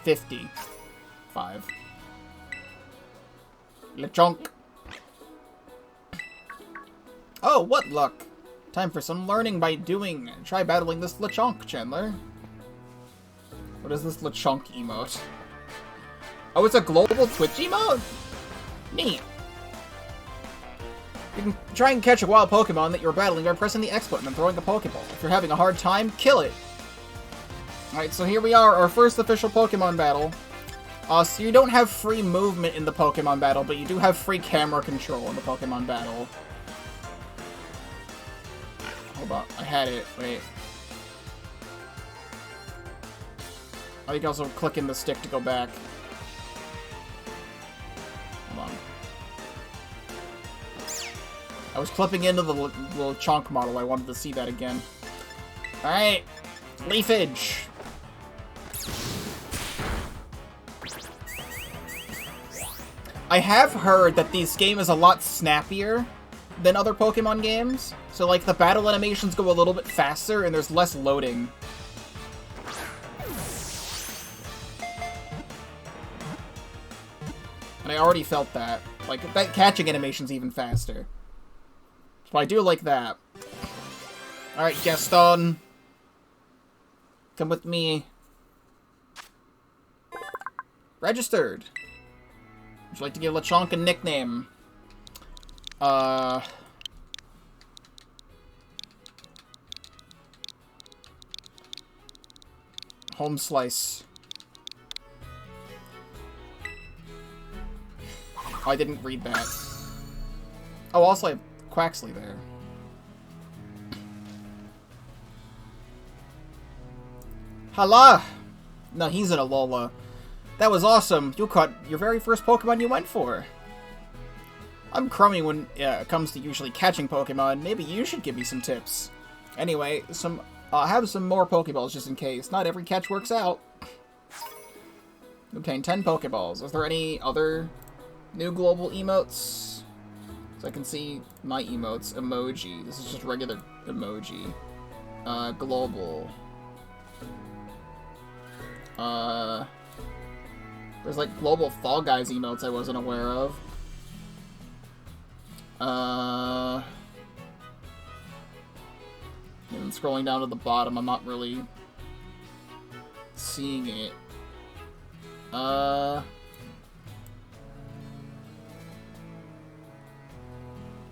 Speaker 1: 50. 5. Lechonk. Oh, what luck. Time for some learning by doing. Try battling this Lechonk, Chandler. What is this Lechonk emote? Oh, it's a global Twitch emote? Neat. You can try and catch a wild Pokemon that you're battling by pressing the X button and throwing a Pokeball. If you're having a hard time, kill it. Alright, so here we are, our first official Pokemon battle. So you don't have free movement in the Pokemon battle, but you do have free camera control in the Pokemon battle. Hold on, I had it. Wait. Oh, you can also click in the stick to go back. Hold on. I was clipping into the little chunk model. I wanted to see that again. Alright. Leafage. I have heard that this game is a lot snappier than other Pokemon games. So, like, the battle animations go a little bit faster and there's less loading. And I already felt that. Like, that catching animation's even faster. So I do like that. Alright, Gaston. Come with me. Registered. Would you like to give Lechonk a nickname? Home Slice. Oh, I didn't read that. Oh, also I have Quaxley there. Hala! No, he's in Alola. That was awesome. You caught your very first Pokemon you went for. I'm crummy when it comes to usually catching Pokemon. Maybe you should give me some tips. Anyway, I'll have some more Pokeballs just in case. Not every catch works out. Obtain 10 Pokeballs. Is there any other new global emotes? So I can see my emotes. Emoji. This is just regular emoji. Global. There's like global Fall Guys emotes I wasn't aware of. And scrolling down to the bottom, I'm not really seeing it. That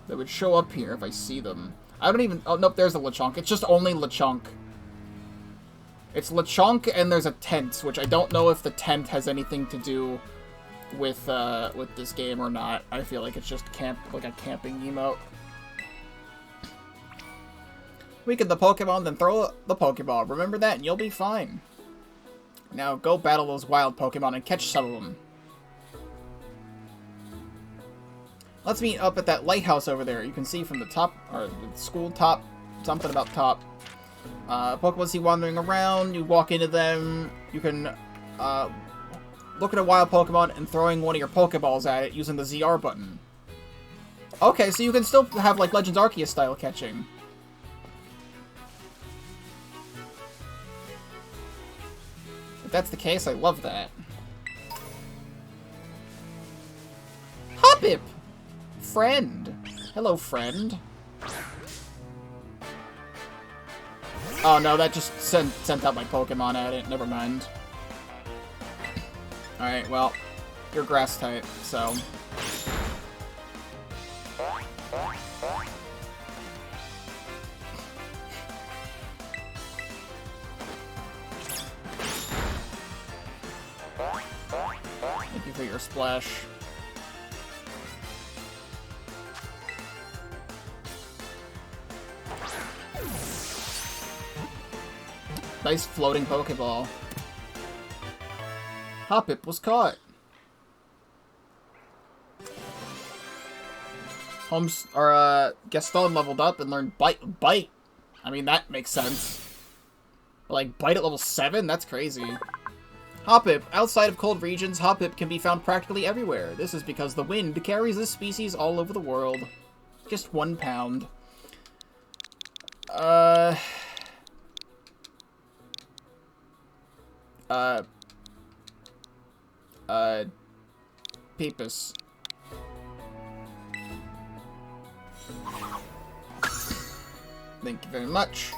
Speaker 1: would show up here if I see them. I don't even... Oh, nope, there's a Lechonk. It's just only Lechonk. It's Lechonk and there's a tent, which I don't know if the tent has anything to do with this game or not. I feel like it's just like a camping emote. Weaken the Pokemon, then throw the Pokeball. Remember that, and you'll be fine. Now go battle those wild Pokemon and catch some of them. Let's meet up at that lighthouse over there. You can see from the top, or the school top, something about top. Pokemon see wandering around, you walk into them, you can look at a wild Pokemon and throwing one of your Pokeballs at it using the ZR button. Okay, so you can still have like Legends Arceus style catching. If that's the case, I love that. Hoppip! Friend. Hello, friend. Oh no, that just sent out my Pokemon at it. Never mind. Alright, well, you're grass type, so... Thank you for your splash. Nice floating Pokeball. Hoppip was caught. Gaston leveled up and learned Bite. I mean, that makes sense. But, like, Bite at level 7? That's crazy. Hoppip. Outside of cold regions, Hoppip can be found practically everywhere. This is because the wind carries this species all over the world. Just 1 pound. Peepus. Thank you very much.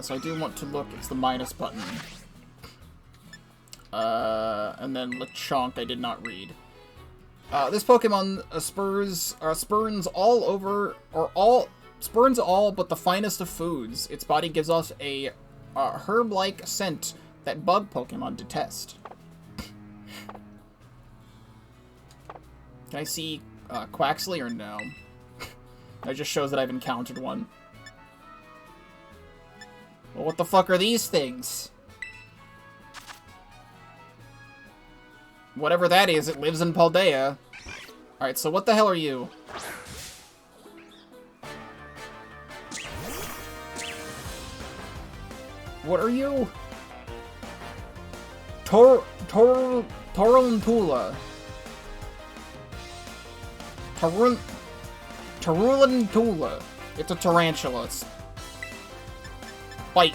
Speaker 1: So I do want to look, it's the minus button. And then Lechonk I did not read. This Pokemon spurns all but the finest of foods. Its body gives off a herb-like scent that bug Pokemon detest. Can I see Quaxley or no? That just shows that I've encountered one. Well, what the fuck are these things? Whatever that is, it lives in Paldea. Alright, so what the hell are you? What are you? Torantula. Tarantula. It's a tarantula. It's... Bite.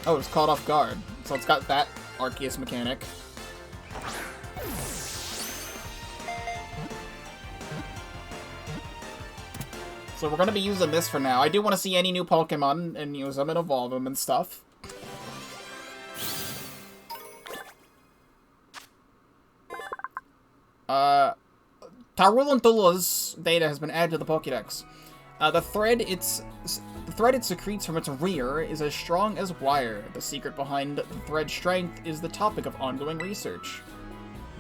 Speaker 1: Oh, it's caught off guard. So it's got that Arceus mechanic. So we're gonna be using this for now. I do want to see any new Pokemon and use them and evolve them and stuff. Tarantula's data has been added to the Pokédex. The thread it secretes from its rear is as strong as wire. The secret behind the thread's strength is the topic of ongoing research.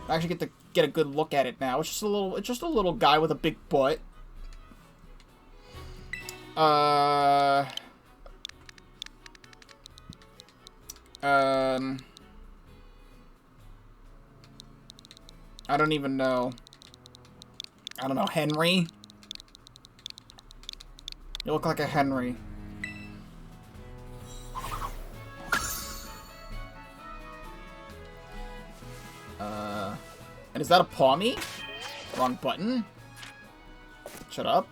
Speaker 1: I actually get to get a good look at it now. It's just a little guy with a big butt. I don't even know. I don't know, Henry? You look like a Henry. And is that a Pawmi? Wrong button. Shut up.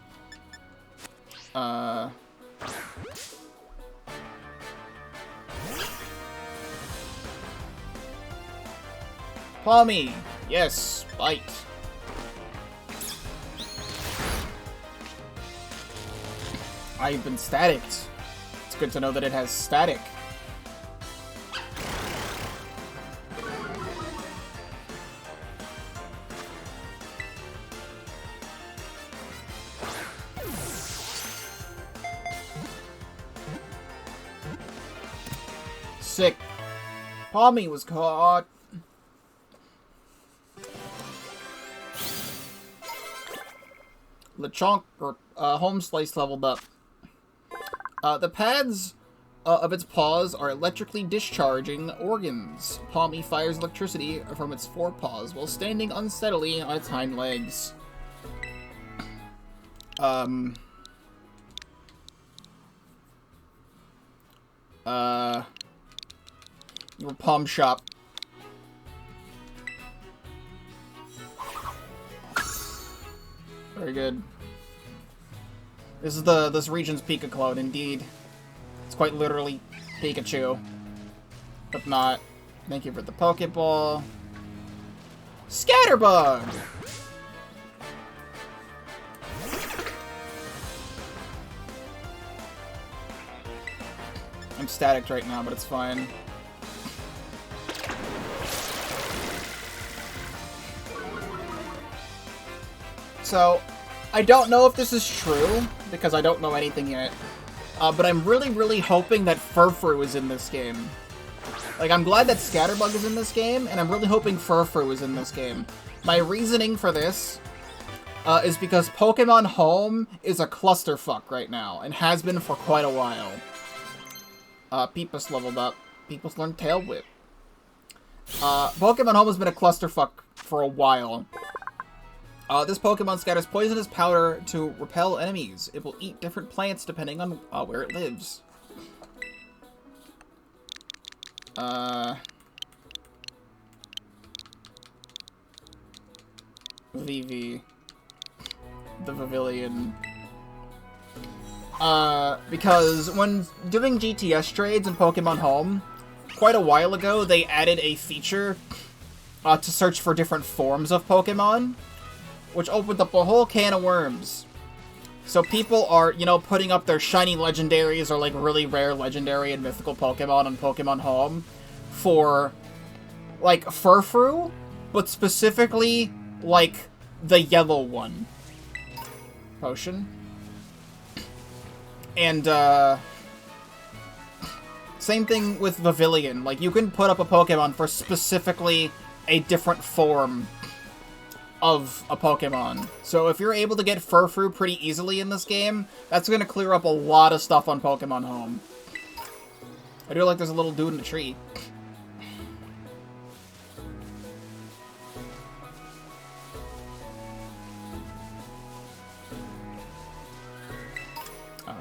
Speaker 1: Pawmi! Yes, bite. I've been staticked. It's good to know that it has static. Sick. Pawmi was caught. Lechonk, or Home Slice leveled up. The pads of its paws are electrically discharging organs. Pawmi fires electricity from its forepaws while standing unsteadily on its hind legs. Your palm shop. Very good. This is this region's Pika clone, indeed. It's quite literally Pikachu. But not. Thank you for the Pokeball. Scatterbug! I'm staticked right now, but it's fine. So, I don't know if this is true, because I don't know anything yet. But I'm really hoping that Furfrou is in this game. Like, I'm glad that Scatterbug is in this game, and I'm really hoping Furfrou is in this game. My reasoning for this is because Pokemon Home is a clusterfuck right now, and has been for quite a while. Peepus leveled up. Peepus learned Tail Whip. Pokemon Home has been a clusterfuck for a while. This Pokemon scatters poisonous powder to repel enemies. It will eat different plants depending on where it lives. VV. The Pavilion. Because when doing GTS trades in Pokemon Home, quite a while ago, they added a feature to search for different forms of Pokemon, which opened up a whole can of worms. So people are, you know, putting up their shiny legendaries or, like, really rare legendary and mythical Pokemon on Pokemon Home for, like, Furfrou, but specifically, like, the yellow one. Potion. And, same thing with Pavilion. Like, you can put up a Pokemon for specifically a different form of a Pokemon. So if you're able to get Furfrou pretty easily in this game, that's going to clear up a lot of stuff on Pokemon Home. I do like there's a little dude in a tree.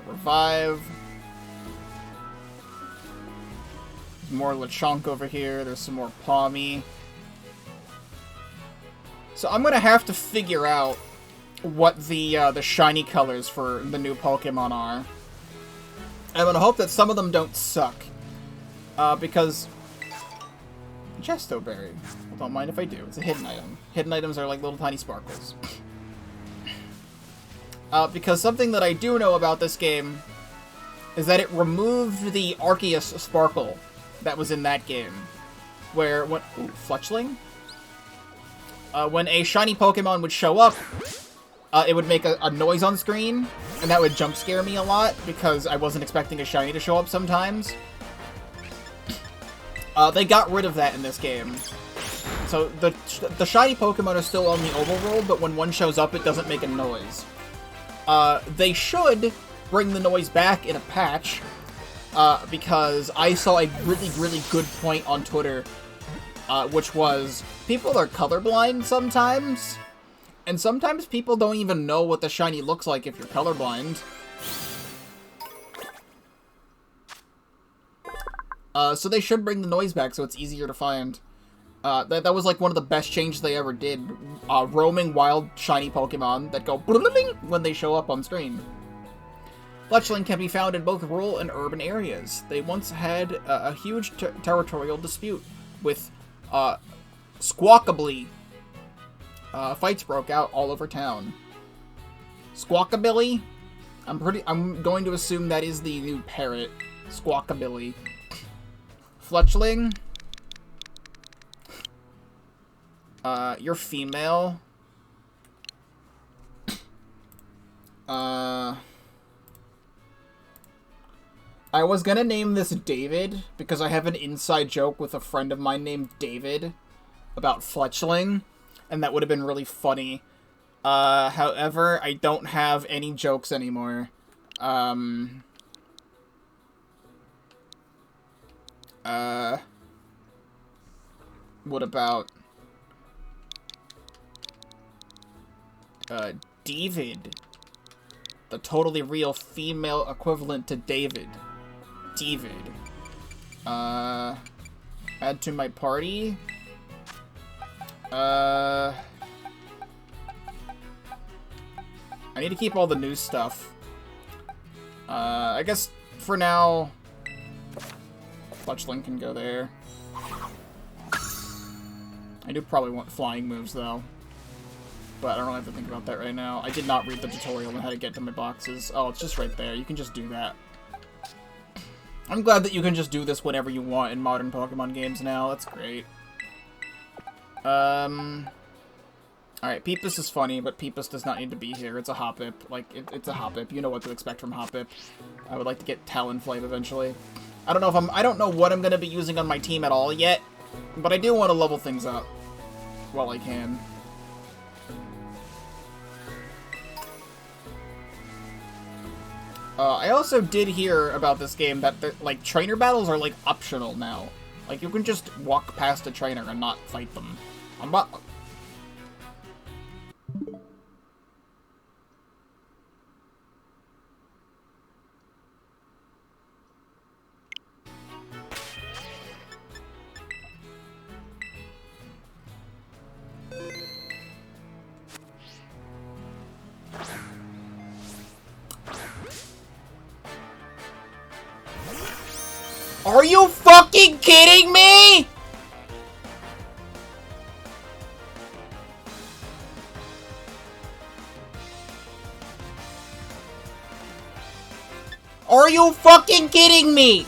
Speaker 1: Revive. more Lechonk over here. There's some more Pawmi. So I'm gonna have to figure out what the shiny colors for the new Pokemon are. I'm gonna hope that some of them don't suck. Because... Gesto Berry. I don't mind if I do. It's a hidden item. Hidden items are like little tiny sparkles. Because something that I do know about this game is that it removed the Arceus Sparkle that was in that game. Where, when... Ooh, Fletchling? When a shiny Pokemon would show up, it would make a noise on screen, and that would jump scare me a lot, because I wasn't expecting a shiny to show up sometimes. They got rid of that in this game. So, the shiny Pokemon are still on the overworld, but when one shows up, it doesn't make a noise. They should bring the noise back in a patch, because I saw a really, really good point on Twitter, which was, people are colorblind sometimes, and sometimes people don't even know what the shiny looks like if you're colorblind. So they should bring the noise back so it's easier to find. That was like one of the best changes they ever did. Roaming wild shiny Pokemon that go when they show up on screen. Fletchling can be found in both rural and urban areas. They once had a huge territorial dispute with Squawkabilly. Fights broke out all over town. Squawkabilly? I'm going to assume that is the new parrot. Squawkabilly. Fletchling? You're female. I was gonna name this David, because I have an inside joke with a friend of mine named David about Fletchling, and that would have been really funny. However, I don't have any jokes anymore. What about... David. The totally real female equivalent to David. David. Add to my party. I need to keep all the new stuff. I guess for now, Fletchling can go there. I do probably want flying moves though, but I don't have to think about that right now. I did not read the tutorial on how to get to my boxes. Oh, it's just right there. You can just do that. I'm glad that you can just do this whenever you want in modern Pokemon games now. That's great. Alright, Peepus is funny, but Peepus does not need to be here. It's a Hoppip. Like, it's a Hoppip. You know what to expect from Hoppip. I would like to get Talonflame eventually. I don't know what I'm gonna be using on my team at all yet, but I do want to level things up while I can. I also did hear about this game that, like, trainer battles are, like, optional now. Like, you can just walk past a trainer and not fight them. I'm not... Are you fucking kidding me?! Are you fucking kidding me?!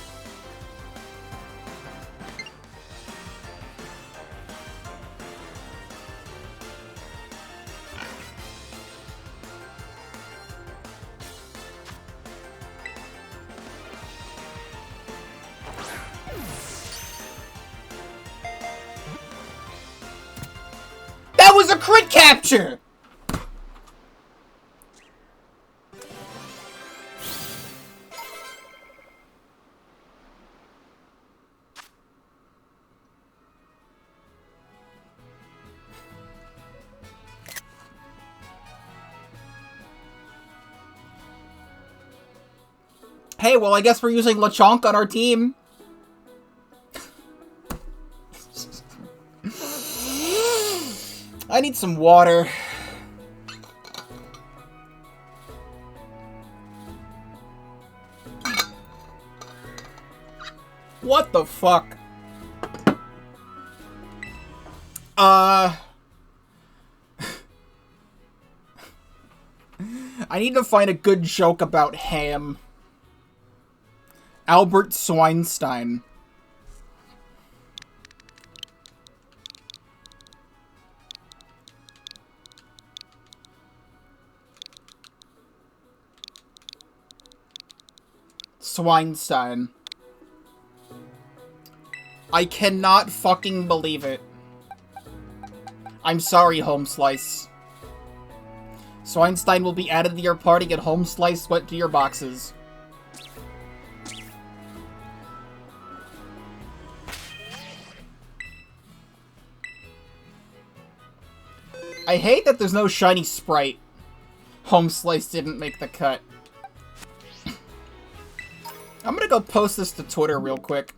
Speaker 1: That was a crit capture! Hey, well, I guess we're using Lechonk on our team. I need some water. What the fuck? I need to find a good joke about ham. Albert Swinestein. Swinestein. I cannot fucking believe it. I'm sorry, Home Slice. Swinestein will be added to your party and Home Slice went to your boxes. I hate that there's no shiny Sprite. Home Slice didn't make the cut. I'm gonna go post this to Twitter real quick.